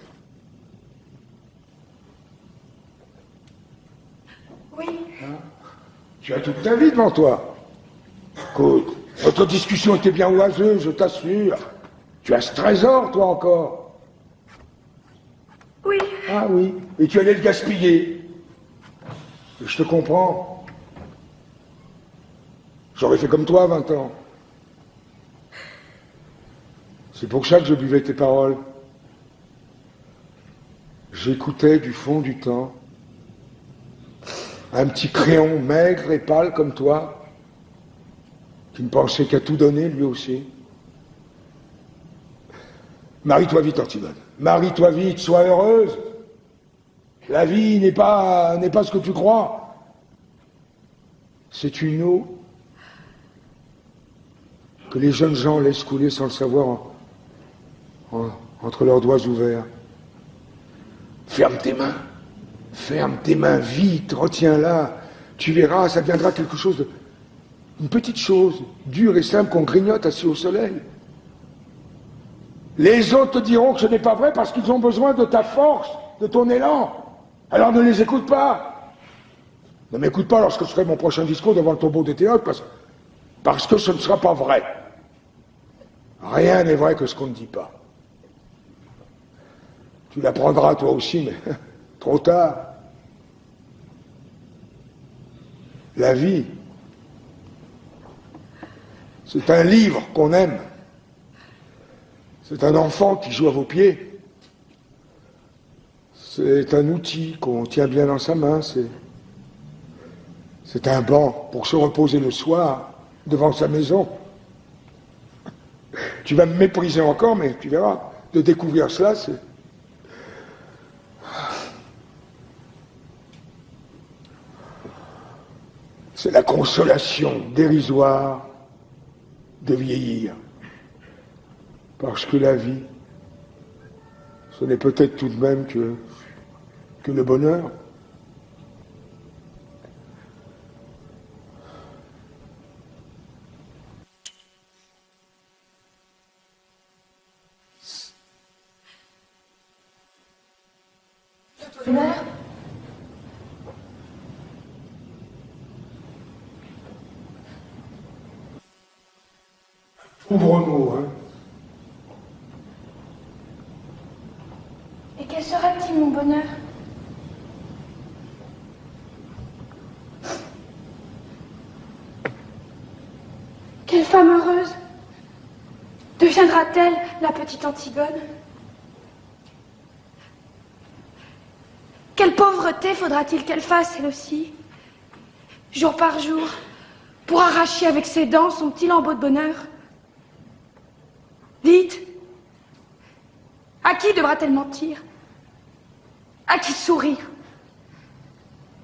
Oui. Tu as toute ta vie devant toi. Écoute, notre discussion était bien oiseuse, je t'assure. Tu as ce trésor, toi, encore. Oui. Ah oui, et tu allais le gaspiller. Et je te comprends. J'aurais fait comme toi à 20 ans. C'est pour ça que je buvais tes paroles. J'écoutais du fond du temps un petit crayon maigre et pâle comme toi, qui ne pensait qu'à tout donner, lui aussi. Marie-toi vite, Antigone. Marie-toi vite, sois heureuse. La vie n'est pas ce que tu crois. C'est une eau que les jeunes gens laissent couler sans le savoir entre leurs doigts ouverts. Ferme tes mains vite, retiens-la. Tu verras, ça deviendra quelque chose une petite chose, dure et simple qu'on grignote assis au soleil. Les autres te diront que ce n'est pas vrai parce qu'ils ont besoin de ta force, de ton élan. Alors ne les écoute pas. Ne m'écoute pas lorsque je ferai mon prochain discours devant le tombeau de Théocle parce que ce ne sera pas vrai. Rien n'est vrai que ce qu'on ne dit pas. Tu l'apprendras toi aussi, mais trop tard. La vie, c'est un livre qu'on aime. C'est un enfant qui joue à vos pieds. C'est un outil qu'on tient bien dans sa main. C'est un banc pour se reposer le soir devant sa maison. Tu vas me mépriser encore, mais tu verras. De découvrir cela, c'est la consolation dérisoire de vieillir. Parce que la vie, ce n'est peut-être tout de même que le bonheur. Mère. Pauvre mot, hein. Et quel sera-t-il, mon bonheur? Quelle femme heureuse deviendra-t-elle, la petite Antigone? Quelle pauvreté faudra-t-il qu'elle fasse, elle aussi, jour par jour, pour arracher avec ses dents son petit lambeau de bonheur? Dites, à qui devra-t-elle mentir? À qui sourire?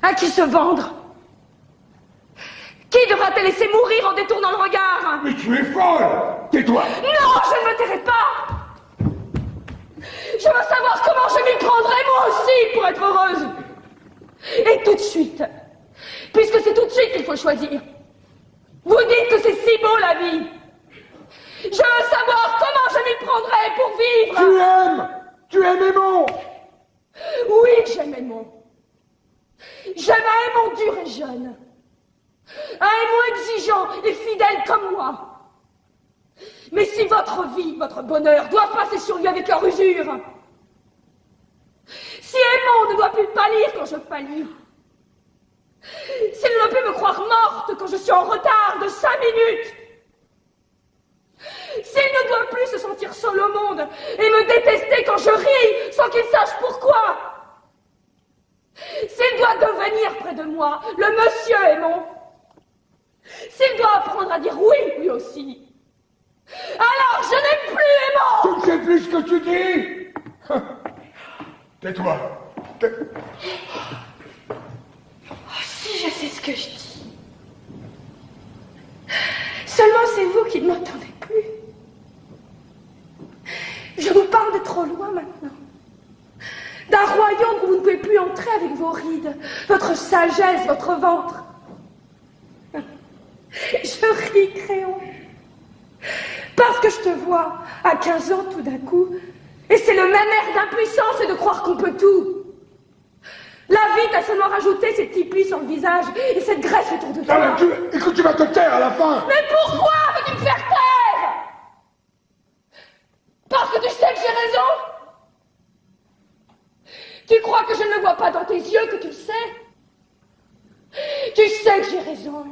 À qui se vendre? Qui devra-t-elle laisser mourir en détournant le regard? Mais tu es folle! Tais-toi! Non, je ne me tairai pas! Je veux savoir comment je m'y prendrai, moi aussi, pour être heureuse. Et tout de suite, puisque c'est tout de suite qu'il faut choisir. Vous dites que c'est si beau, la vie. Je veux savoir comment je m'y prendrai pour vivre. Tu aimes Aymon! Oui, j'aime Aymon. J'aime un aimant dur et jeune. Un aimant exigeant et fidèle comme moi. Mais si votre vie, votre bonheur, doivent passer sur lui avec leur usure, si aimant ne doit plus pâlir quand je pâlis, s'il ne doit plus me croire morte quand je suis en retard de 5 minutes, s'il ne doit plus se sentir seul au monde et me détester quand je ris sans qu'il sache pourquoi, s'il doit devenir près de moi le monsieur aimant, s'il doit apprendre à dire oui lui aussi, alors je n'ai plus aimant. Tu ne sais plus ce que tu dis. Tais-toi. Oh, si je sais ce que je dis. Seulement c'est vous qui ne m'entendez plus. Je vous parle de trop loin maintenant. D'un royaume où vous ne pouvez plus entrer avec vos rides, votre sagesse, votre ventre. Je ris, Créon. Parce que je te vois, à 15 ans tout d'un coup, et c'est le même air d'impuissance et de croire qu'on peut tout. La vie t'a seulement rajouté ces petits plis sur le visage et cette graisse autour de toi. Non, mais écoute, tu vas te taire à la fin. Mais pourquoi veux-tu me faire taire? Parce que tu sais que j'ai raison? Tu crois que je ne le vois pas dans tes yeux que tu le sais? Tu sais que j'ai raison.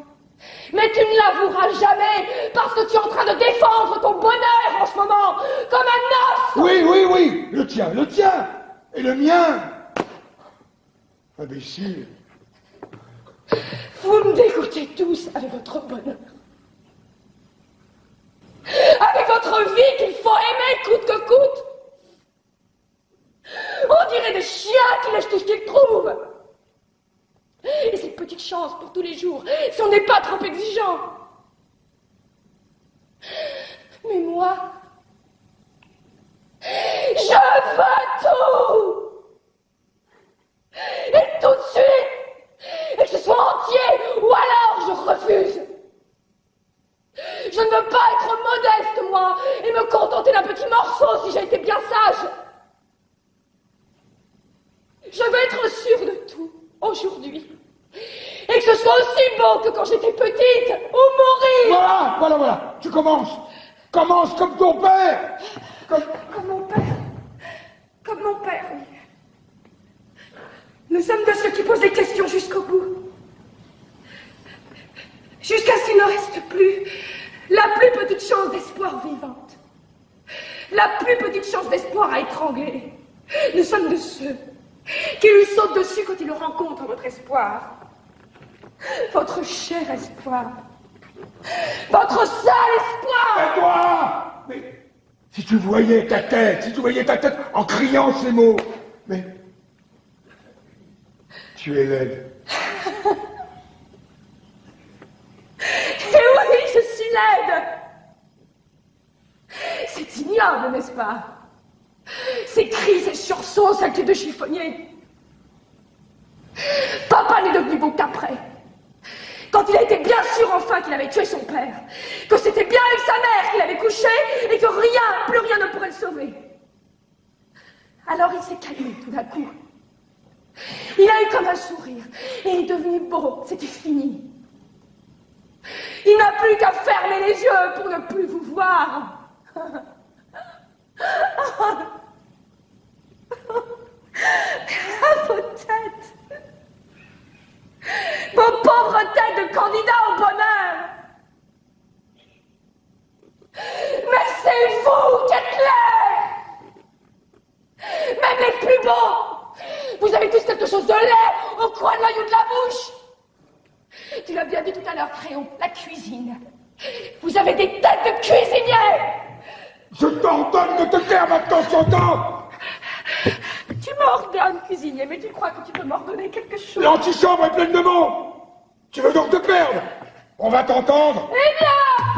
Mais tu ne l'avoueras jamais parce que tu es en train de défendre ton bonheur en ce moment, comme un os. Oui, le tien, et le mien. Imbécile. Vous me dégoûtez tous avec votre bonheur. Avec votre vie qu'il faut aimer coûte que coûte. On dirait des chiens qui lèchent tout ce qu'ils trouvent. Et cette petite chance pour tous les jours, si on n'est pas trop exigeant. Mais moi, je veux tout. Et tout de suite. Et que ce soit entier, ou alors je refuse. Je ne veux pas être modeste, moi, et me contenter d'un petit morceau si j'ai été bien sage. Je veux être sûre de tout, aujourd'hui. Et que ce soit aussi beau que quand j'étais petite, ou mourir. Voilà, tu commences. Commence comme ton père. Comme mon père. Comme mon père, oui. Nous sommes de ceux qui posent les questions jusqu'au bout. Jusqu'à ce qu'il ne reste plus la plus petite chance d'espoir vivante. La plus petite chance d'espoir à étrangler. Nous sommes de ceux qui lui sautent dessus quand ils le rencontrent, votre espoir. Votre cher espoir. Votre sale espoir. Et toi? Mais si tu voyais ta tête, en criant ces mots. Mais tu es laide. Et oui, je suis laide. C'est ignoble, n'est-ce pas? Ces cris, ces sursauts, cette tête de chiffonnier. Papa n'est devenu beau qu'après. Quand il a été bien sûr enfin qu'il avait tué son père, que c'était bien avec sa mère qu'il avait couché et que rien, plus rien ne pourrait le sauver. Alors il s'est calmé tout d'un coup. Il a eu comme un sourire et il est devenu beau, c'était fini. Il n'a plus qu'à fermer les yeux pour ne plus vous voir. À vos têtes. Vos pauvres têtes de candidats au bonheur. Mais c'est vous qui êtes laids. Même les plus beaux. Vous avez tous quelque chose de laid au coin de l'œil ou de la bouche. Tu l'as bien dit tout à l'heure, Créon, la cuisine. Vous avez des têtes de cuisiniers. Je t'ordonne de te taire maintenant, tu entends? Tu m'ordonnes, cuisinier, mais tu crois que tu peux m'ordonner quelque chose? L'antichambre est pleine de monde. Tu veux donc te perdre? On va t'entendre. Eh bien,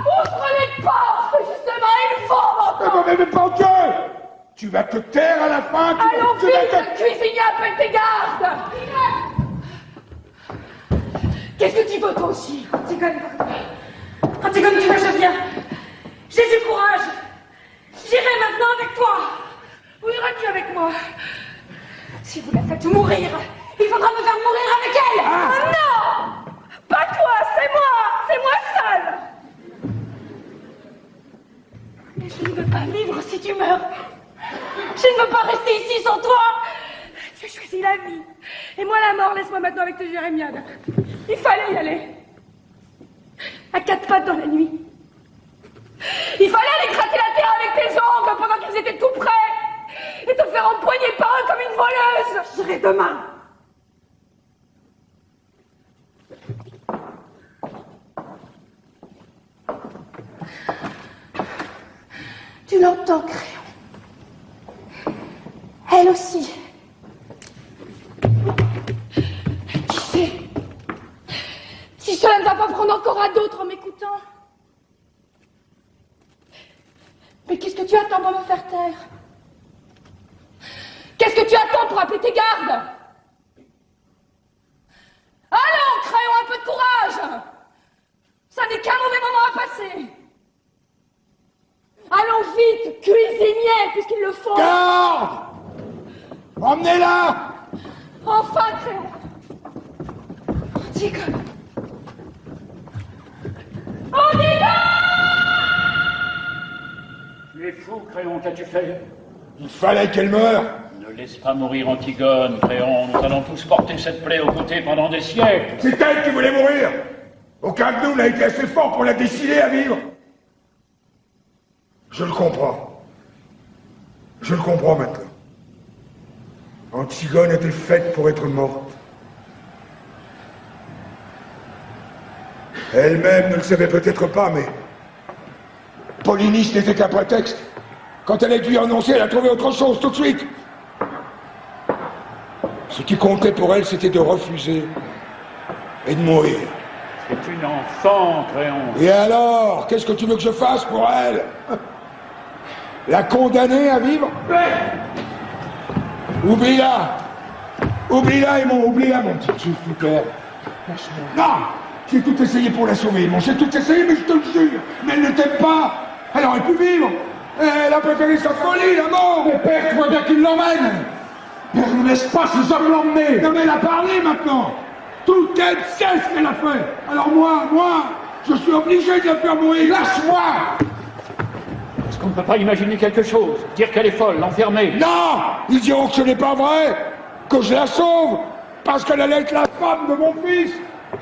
ouvre les portes, justement, il faut m'entendre. Mais pas en Dieu. Tu vas te taire à la fin. Allons vite, cuisinier, appelle tes gardes. Qu'est-ce que tu veux, toi aussi? Antigone, Antigone, tu vois, je viens. J'ai du courage. J'irai maintenant avec toi. Où iras-tu avec moi? Si vous la faites mourir, il faudra me faire mourir avec elle. Ah non! Pas toi, c'est moi seule. Mais je ne veux pas vivre si tu meurs. Je ne veux pas rester ici sans toi. Tu as choisi la vie. Et moi la mort, laisse-moi maintenant avec tes jérémiades. Il fallait y aller. À quatre pattes dans la nuit. Il fallait aller gratter la terre avec tes ongles pendant qu'ils étaient tout près. Et te faire empoigner par eux comme une voleuse. Je serai demain. Tu l'entends, Créon. Elle aussi. Qui sait si cela ne va pas prendre encore à d'autres en m'écoutant. Mais qu'est-ce que tu attends pour me faire taire? Qu'est-ce que tu attends pour appeler tes gardes? Allons, Créon, un peu de courage. Ça n'est qu'un mauvais moment à passer. Allons vite, cuisinier, puisqu'ils le font. Garde! Emmenez-la! Enfin, Créon. Antigone. Antigone! Tu es fou, Créon, qu'as-tu fait? Il fallait qu'elle meure. Ne laisse pas mourir Antigone, Créon. Nous allons tous porter cette plaie aux côtés pendant des siècles. C'est elle qui voulait mourir. Aucun de nous n'a été assez fort pour la décider à vivre. Je le comprends. Je le comprends maintenant. Antigone était faite pour être morte. Elle-même ne le savait peut-être pas, mais Polynice n'était qu'un prétexte. Quand elle a dû annoncer, elle a trouvé autre chose tout de suite. Ce qui comptait pour elle, c'était de refuser et de mourir. C'est une enfant, Créon. Et alors, qu'est-ce que tu veux que je fasse pour elle? La condamner à vivre? Oublie-la! Oublie-la, Aimon, oublie-la, mon petit père. Non! J'ai tout essayé pour la sauver, Aimon, j'ai tout essayé, mais je te le jure, mais elle ne t'aime pas! Elle aurait pu vivre! Elle a préféré sa folie, la mort! Mais père, tu vois bien qu'il l'emmène! Père, ne laisse pas ces hommes l'emmener! Non, mais elle a parlé maintenant! Tout elle sait ce qu'elle a fait! Alors moi, je suis obligé de la faire mourir! Lâche-moi! Est-ce qu'on ne peut pas imaginer quelque chose? Dire qu'elle est folle, l'enfermer? Non! Ils diront que ce n'est pas vrai! Que je la sauve! Parce qu'elle allait être la femme de mon fils!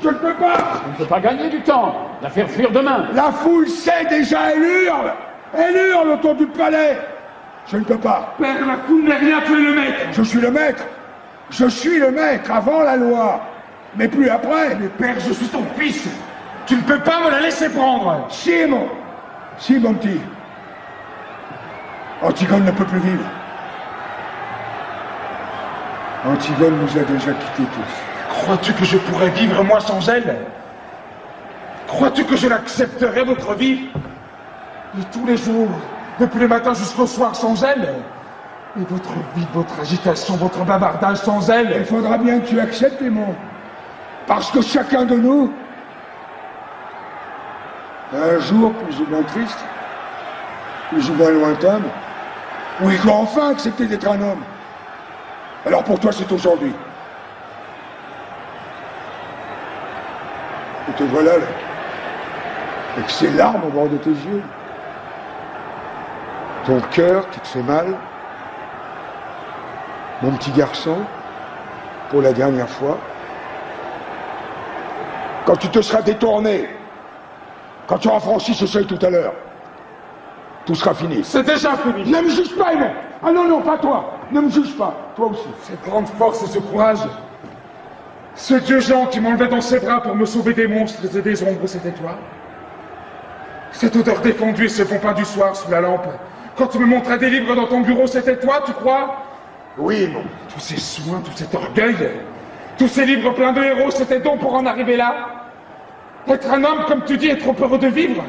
Je ne peux pas! On ne peut pas gagner du temps! La faire fuir demain! La foule sait déjà, elle hurle! Elle hurle autour du palais! Je ne peux pas! Père, la foule n'est rien, tu es le maître! Je suis le maître! Je suis le maître avant la loi! Mais plus après! Mais père, je suis ton fils! Tu ne peux pas me la laisser prendre! Si, mon petit! Antigone ne peut plus vivre. Antigone nous a déjà quittés tous. Crois-tu que je pourrais vivre moi sans elle? Crois-tu que je l'accepterais, votre vie? Et tous les jours, depuis le matin jusqu'au soir sans elle? Et votre vie, votre agitation, votre bavardage sans elle? Il faudra bien que tu acceptes, Aimon. Parce que chacun de nous, un jour plus ou moins triste, plus ou moins lointain, où il doit enfin accepter d'être un homme. Alors pour toi, c'est aujourd'hui. Et te voilà là, avec ces larmes au bord de tes yeux. Ton cœur qui te fait mal. Mon petit garçon, pour la dernière fois. Quand tu te seras détourné, quand tu auras franchi ce seuil tout à l'heure, tout sera fini. C'est déjà fini. Ne me juge pas, Aimon. Ah non, pas toi. Ne me juge pas. Toi aussi. Cette grande force et ce courage, ce Dieu Jean qui m'enlevait dans ses bras pour me sauver des monstres et des ombres, c'était toi? Cette odeur défendue et ce bon pain du soir sous la lampe, quand tu me montrais des livres dans ton bureau, c'était toi, tu crois? Oui, Aimon. Tous ces soins, tout cet orgueil, tous ces livres pleins de héros, c'était donc pour en arriver là? Être un homme, comme tu dis, est trop heureux de vivre?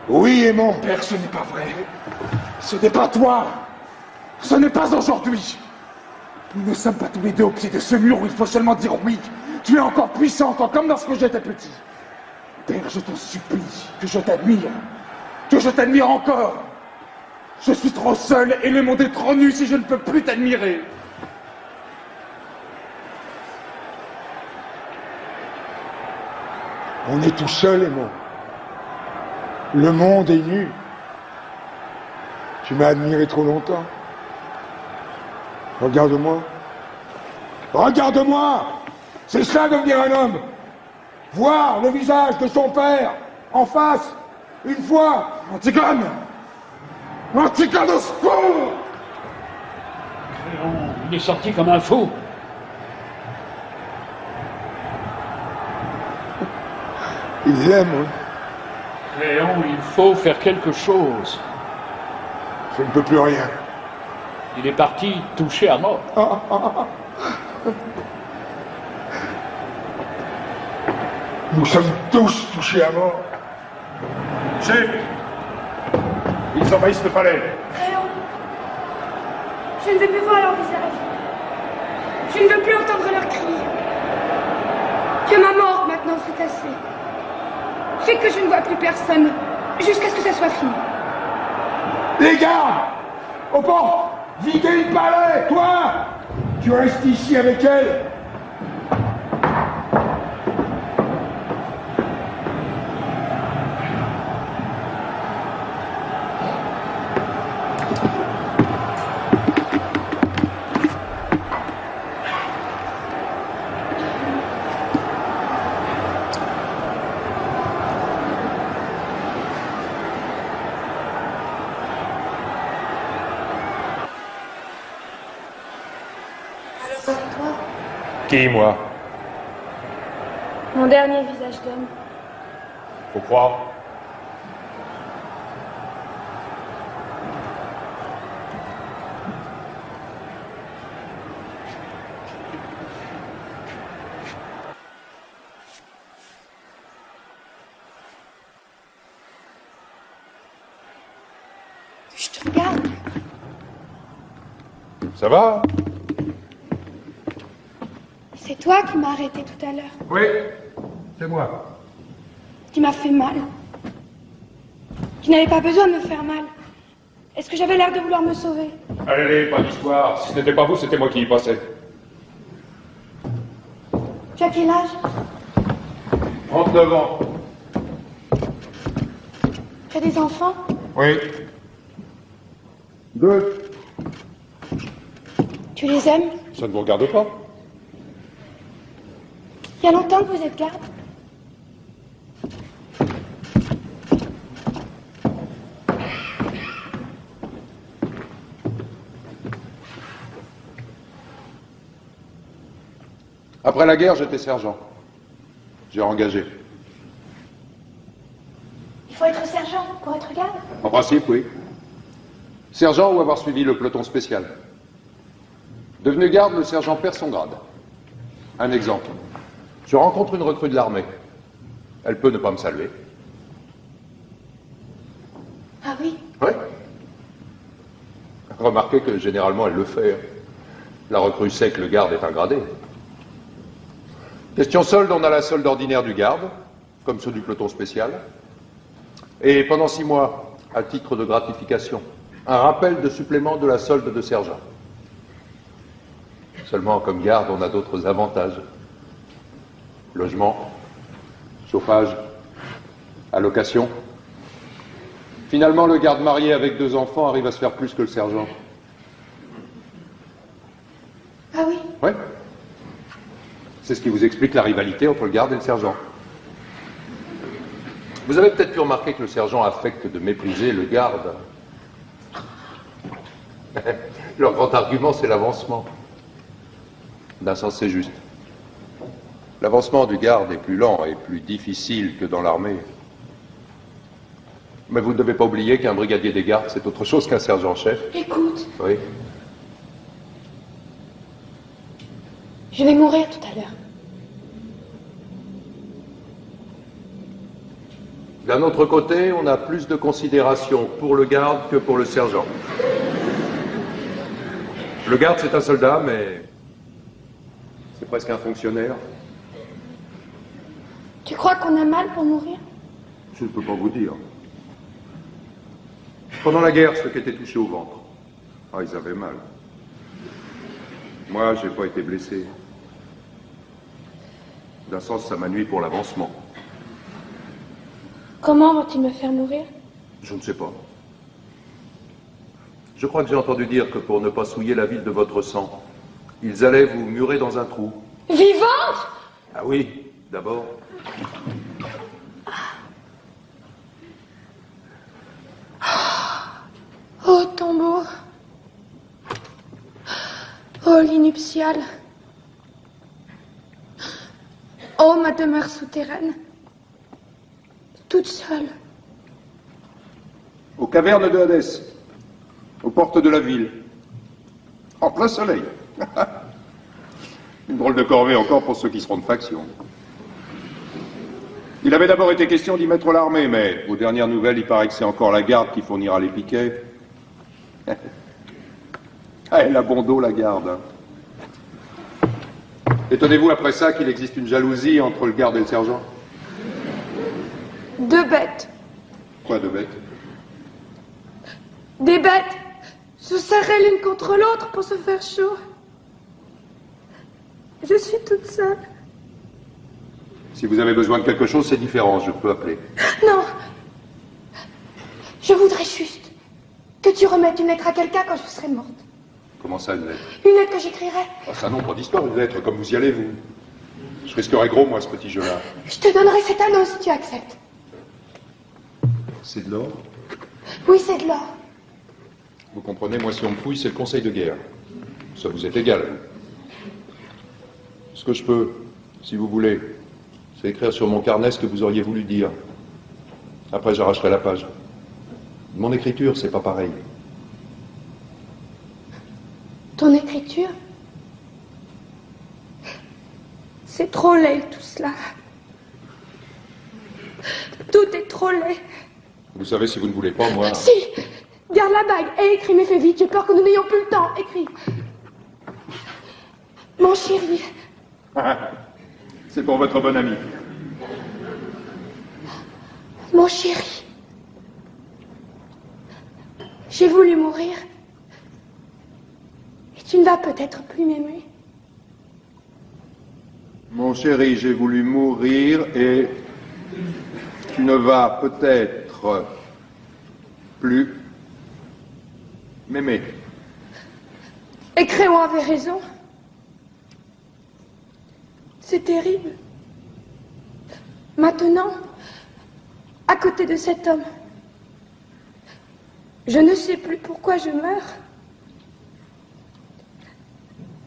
Oui, Aimon. Père, ce n'est pas vrai. Ce n'est pas toi. Ce n'est pas aujourd'hui. Nous ne sommes pas tous les deux au pied de ce mur où il faut seulement dire oui. Tu es encore puissant, comme lorsque j'étais petit. Père, je t'en supplie, que je t'admire. Que je t'admire encore. Je suis trop seul et le monde est trop nu si je ne peux plus t'admirer. On est tout seul, Aimant. Le monde est nu. Tu m'as admiré trop longtemps. Regarde-moi. Regarde-moi! C'est ça devenir un homme! Voir le visage de son père en face, une fois. Antigone! Antigone, au secours! Il est sorti comme un fou. Il l'aime, oui. Léon, il faut faire quelque chose. Je ne peux plus rien. Il est parti touché à mort. Nous sommes tous touchés à mort. Chef, ils envahissent le palais. Léon, je ne veux plus voir leur visage. Je ne veux plus entendre leurs cris. Que ma mort, maintenant, c'est assez. Fais que je ne vois plus personne, jusqu'à ce que ça soit fini. Les gardes! Aux portes! Videz le palais! Toi! Tu restes ici avec elle! Qui, moi? Mon dernier visage d'homme. Faut croire. Je te regarde. Ça va? C'est toi qui m'as arrêté tout à l'heure. Oui, c'est moi. Qui m'a fait mal. Tu n'avais pas besoin de me faire mal. Est-ce que j'avais l'air de vouloir me sauver? Allez, pas d'histoire. Si ce n'était pas vous, c'était moi qui y passais. Tu as quel âge? 39 ans. Tu as des enfants? Oui. 2. Tu les aimes? Ça ne vous regarde pas? Il y a longtemps que vous êtes garde? Après la guerre, j'étais sergent. J'ai engagé. Il faut être sergent pour être garde? En principe, oui. Sergent ou avoir suivi le peloton spécial. Devenu garde, le sergent perd son grade. Un exemple. Je rencontre une recrue de l'armée. Elle peut ne pas me saluer. Ah oui? Oui. Remarquez que généralement elle le fait. La recrue sait que le garde est un gradé. Question solde, on a la solde ordinaire du garde, comme ceux du peloton spécial. Et pendant 6 mois, à titre de gratification, un rappel de supplément de la solde de sergent. Seulement, comme garde, on a d'autres avantages. Logement, chauffage, allocation. Finalement, le garde marié avec 2 enfants arrive à se faire plus que le sergent. Ah oui? Oui. C'est ce qui vous explique la rivalité entre le garde et le sergent. Vous avez peut-être pu remarquer que le sergent affecte de mépriser le garde. Leur grand argument, c'est l'avancement. D'un sens, c'est juste. L'avancement du garde est plus lent et plus difficile que dans l'armée. Mais vous ne devez pas oublier qu'un brigadier des gardes, c'est autre chose qu'un sergent-chef. Écoute, Oui. je vais mourir tout à l'heure. D'un autre côté, on a plus de considération pour le garde que pour le sergent. Le garde, c'est un soldat, mais c'est presque un fonctionnaire. Tu crois qu'on a mal pour mourir? Je ne peux pas vous dire. Pendant la guerre, ceux qui étaient touchés au ventre, ils avaient mal. Moi, j'ai pas été blessé. D'un sens, ça m'a nui pour l'avancement. Comment vont-ils me faire mourir? Je ne sais pas. Je crois que j'ai entendu dire que pour ne pas souiller la ville de votre sang, ils allaient vous murer dans un trou. Vivante? Ah oui, d'abord. Oh, tombeau. Oh, lit nuptial. Oh, ma demeure souterraine. Toute seule. Aux cavernes de Hadès, aux portes de la ville, en plein soleil. Une drôle de corvée encore pour ceux qui seront de faction. Il avait d'abord été question d'y mettre l'armée, mais aux dernières nouvelles, il paraît que c'est encore la garde qui fournira les piquets. Ah, elle a bon dos, la garde. Hein. Étonnez-vous après ça qu'il existe une jalousie entre le garde et le sergent? Deux bêtes. Quoi de bête? Des bêtes se serraient l'une contre l'autre pour se faire chaud. Je suis toute seule. Si vous avez besoin de quelque chose, c'est différent, je peux appeler. Non. Je voudrais juste que tu remettes une lettre à quelqu'un quand je serai morte. Comment ça, une lettre? Une lettre que j'écrirai. Ah, ça non, pas d'histoire, une lettre, comme vous y allez, vous. Je risquerais gros, moi, ce petit jeu-là. Je te donnerai cet anneau si tu acceptes. C'est de l'or? Oui, c'est de l'or. Vous comprenez, moi, si on me fouille, c'est le conseil de guerre. Ça vous est égal. Ce que je peux, si vous voulez, c'est écrire sur mon carnet ce que vous auriez voulu dire. Après, j'arracherai la page. Mon écriture, c'est pas pareil. Ton écriture? C'est trop laid, tout cela. Tout est trop laid. Vous savez, si vous ne voulez pas, moi... Si! Garde la bague et écris, mais fais vite, j'ai peur que nous n'ayons plus le temps. Écris. Mon chéri. C'est pour votre bon ami. Mon chéri. J'ai voulu mourir. Et tu ne vas peut-être plus m'aimer. Mon chéri, j'ai voulu mourir et tu ne vas peut-être plus m'aimer. Et Créon avait raison. C'est terrible. Maintenant, à côté de cet homme, je ne sais plus pourquoi je meurs.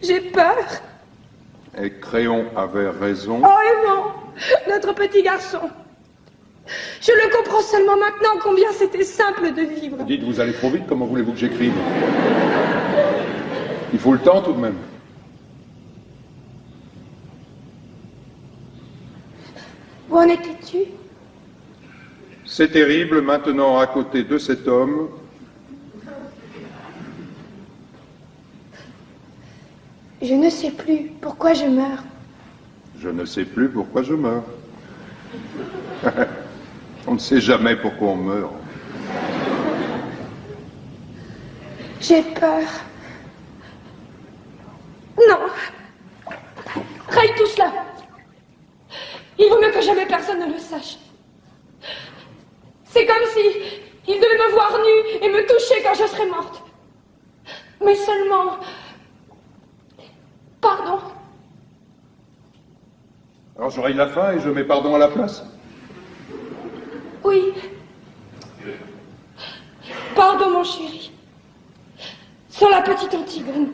J'ai peur. Et Créon avait raison. Oh non, notre petit garçon. Je le comprends seulement maintenant combien c'était simple de vivre. Dites, vous allez trop vite, comment voulez-vous que j'écrive? Il faut le temps tout de même. Où en étais-tu? C'est terrible, maintenant à côté de cet homme. Je ne sais plus pourquoi je meurs. Je ne sais plus pourquoi je meurs. On ne sait jamais pourquoi on meurt. J'ai peur. Non. Raye tout cela. Il vaut mieux que jamais personne ne le sache. C'est comme si il devait me voir nue et me toucher quand je serais morte. Mais seulement... Pardon. Alors j'aurai la fin et je mets pardon à la place. Oui. Pardon, mon chéri. Sur la petite Antigone.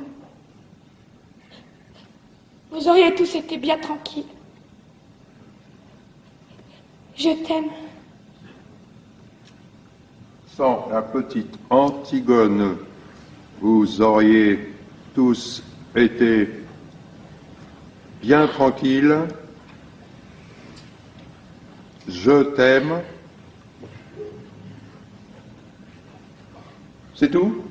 Vous auriez tous été bien tranquilles. Je t'aime. Sans la petite Antigone, vous auriez tous été bien tranquilles. Je t'aime. C'est tout?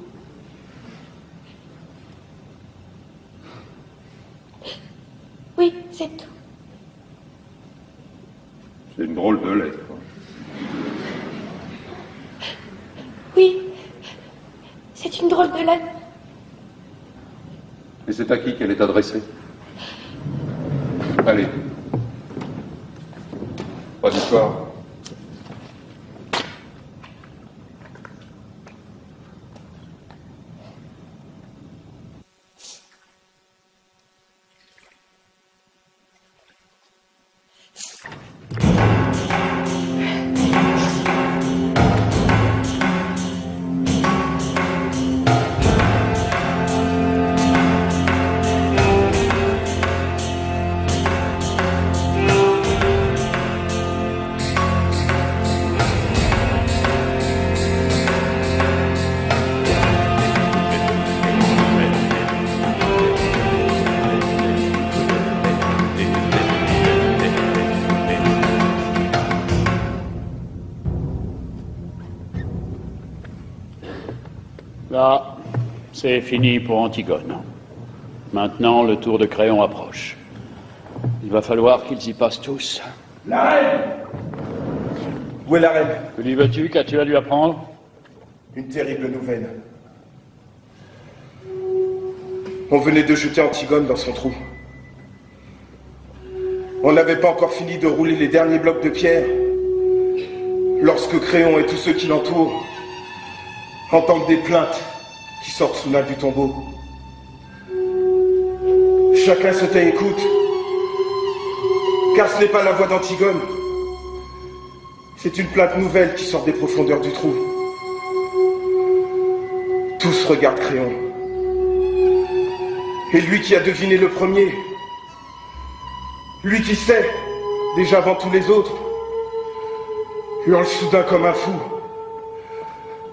Oui, c'est tout. C'est une drôle de lettre. Oui, c'est une drôle de lettre. Et c'est à qui qu'elle est adressée? Allez. Pas d'histoire. Là, c'est fini pour Antigone. Maintenant, le tour de Créon approche. Il va falloir qu'ils y passent tous. La reine! Où est la reine? Que lui veux-tu? Qu'as-tu à lui apprendre? Une terrible nouvelle. On venait de jeter Antigone dans son trou. On n'avait pas encore fini de rouler les derniers blocs de pierre lorsque Créon et tous ceux qui l'entourent entendent des plaintes qui sortent soudain du tombeau. Chacun se tait et écoute, car ce n'est pas la voix d'Antigone. C'est une plainte nouvelle qui sort des profondeurs du trou. Tous regardent Créon. Et lui qui a deviné le premier, lui qui sait, déjà avant tous les autres, hurle soudain comme un fou.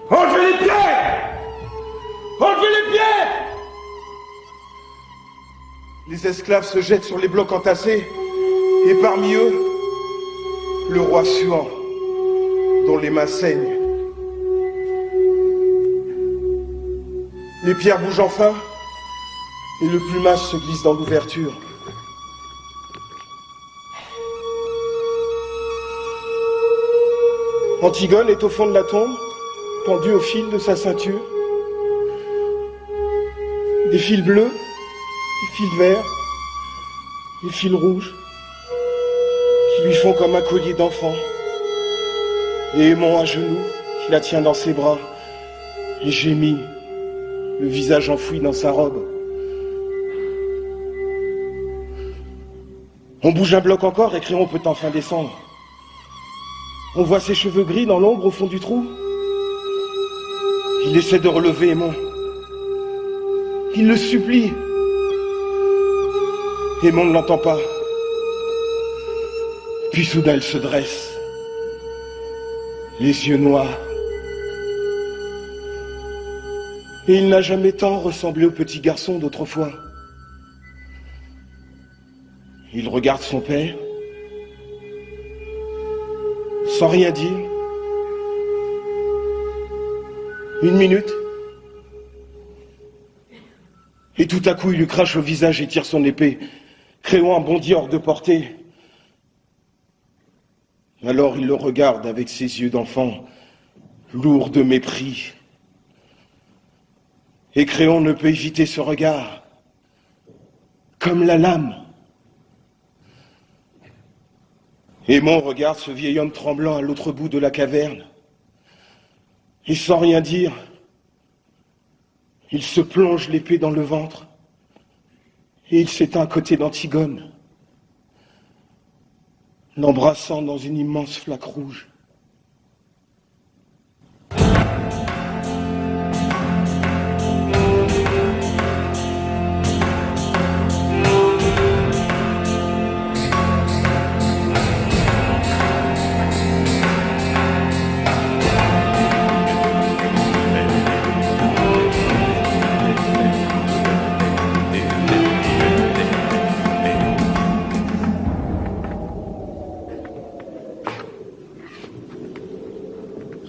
Enlevez les pierres! Enlevez les pierres! Les esclaves se jettent sur les blocs entassés, et parmi eux, le roi suant, dont les mains saignent. Les pierres bougent enfin, et le plumage se glisse dans l'ouverture. Antigone est au fond de la tombe, pendue au fil de sa ceinture. Des fils bleus, des fils verts, des fils rouges, qui lui font comme un collier d'enfant. Et Aimon à genoux, qui la tient dans ses bras, et gémit, le visage enfoui dans sa robe. On bouge un bloc encore et Créon peut enfin descendre. On voit ses cheveux gris dans l'ombre au fond du trou. Il essaie de relever Aimon. Il le supplie. Aimon ne l'entend pas. Puis soudain elle se dresse, les yeux noirs. Et il n'a jamais tant ressemblé au petit garçon d'autrefois. Il regarde son père, sans rien dire. Une minute. Et tout à coup, il lui crache au visage et tire son épée. Créon bondit hors de portée. Alors il le regarde avec ses yeux d'enfant, lourds de mépris. Et Créon ne peut éviter ce regard, comme la lame. Aimon regarde ce vieil homme tremblant à l'autre bout de la caverne. Et sans rien dire, il se plonge l'épée dans le ventre et il s'éteint à côté d'Antigone, l'embrassant dans une immense flaque rouge.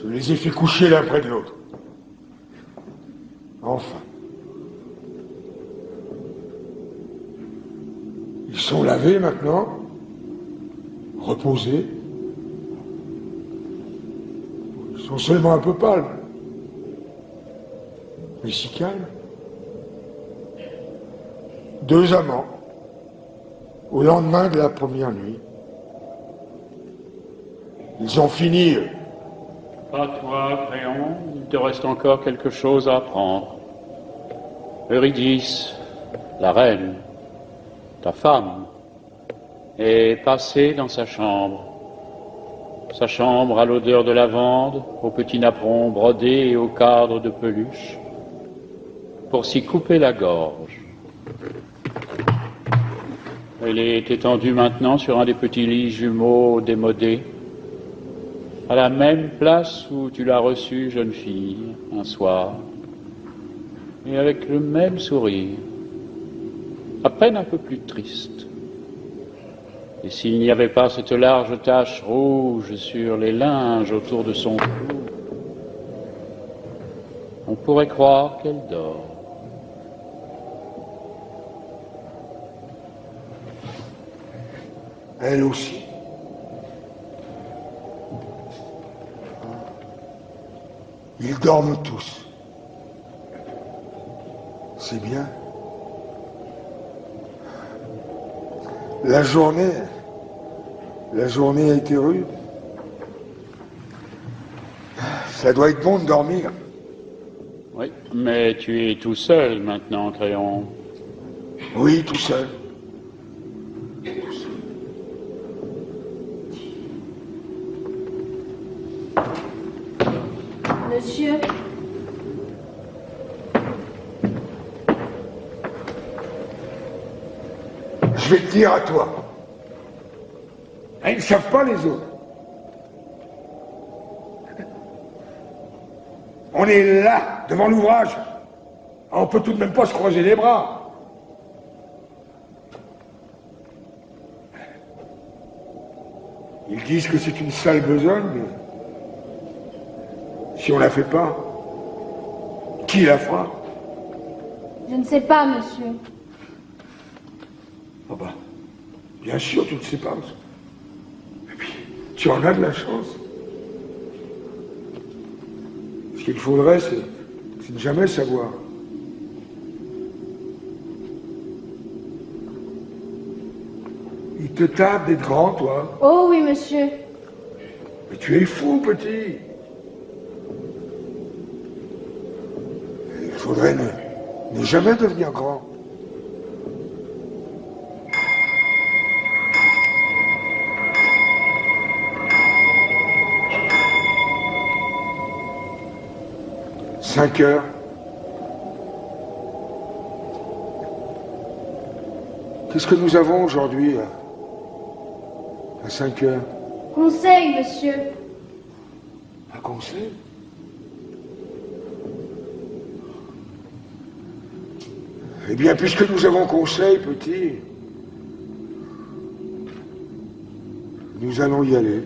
Je les ai fait coucher l'un près de l'autre. Enfin. Ils sont lavés maintenant, reposés. Ils sont seulement un peu pâles, mais si calmes. Deux amants, au lendemain de la première nuit. Ils ont fini. À toi, Créon, il te reste encore quelque chose à apprendre. Eurydice, la reine, ta femme, est passée dans sa chambre. Sa chambre à l'odeur de lavande, aux petits napperons brodés et aux cadres de peluche, pour s'y couper la gorge. Elle est étendue maintenant sur un des petits lits jumeaux démodés, à la même place où tu l'as reçue, jeune fille, un soir, et avec le même sourire, à peine un peu plus triste. Et s'il n'y avait pas cette large tache rouge sur les linges autour de son cou, on pourrait croire qu'elle dort. Elle aussi. Ils dorment tous. C'est bien. La journée a été rude. Ça doit être bon de dormir. Oui, mais tu es tout seul maintenant, Créon. Oui, tout seul. Monsieur, Je vais te dire à toi. Ils ne savent pas les autres. On est là, devant l'ouvrage. On peut tout de même pas se croiser les bras. Ils disent que c'est une sale besogne, mais si on la fait pas, qui la fera? je ne sais pas, monsieur. Ah bah, bien sûr, tu ne sais pas. Et puis, tu en as de la chance. Ce qu'il faudrait, c'est de jamais savoir. Il te tarde d'être grand, toi. Oh oui, monsieur. Mais tu es fou, petit. Il faudrait ne jamais devenir grand. « 5 heures. Qu'est-ce que nous avons aujourd'hui à 5 heures? Conseil, monsieur. Un conseil? Eh bien, puisque nous avons conseil, petit, nous allons y aller.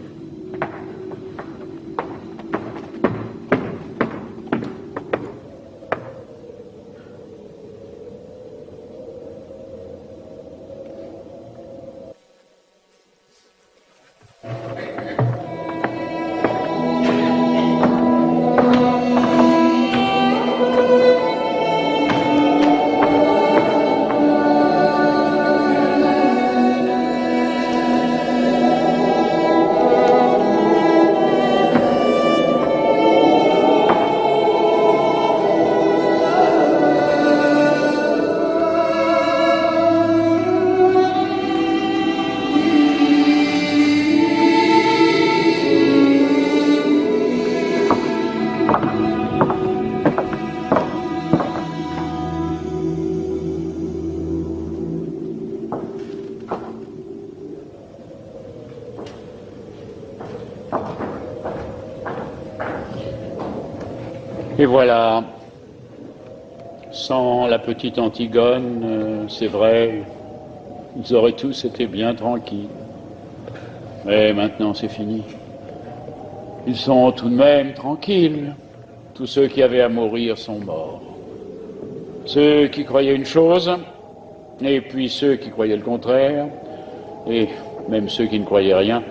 Et voilà, sans la petite Antigone, c'est vrai, ils auraient tous été bien tranquilles. Mais maintenant c'est fini. Ils sont tout de même tranquilles. Tous ceux qui avaient à mourir sont morts. Ceux qui croyaient une chose, et puis ceux qui croyaient le contraire, et même ceux qui ne croyaient rien,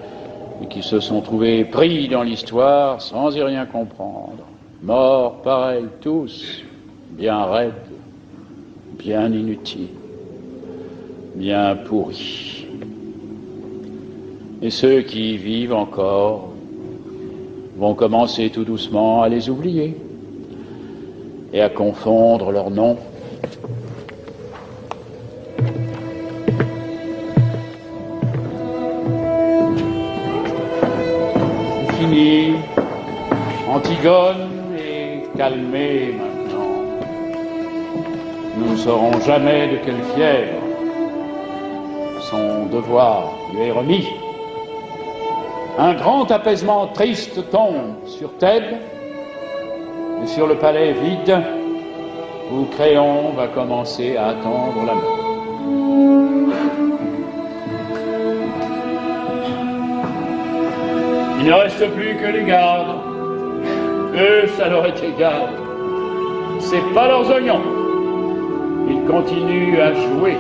et qui se sont trouvés pris dans l'histoire sans y rien comprendre. Morts, pareils, tous, bien raides, bien inutiles, bien pourris. Et ceux qui vivent encore vont commencer tout doucement à les oublier et à confondre leurs noms. C'est fini. Antigone calmé maintenant. Nous ne saurons jamais de quelle fièvre son devoir lui est remis. Un grand apaisement triste tombe sur Thèbes et sur le palais vide où Créon va commencer à attendre la mort. Il ne reste plus que les gardes. Eux, ça leur est égal. c'est pas leurs oignons. Ils continuent à jouer.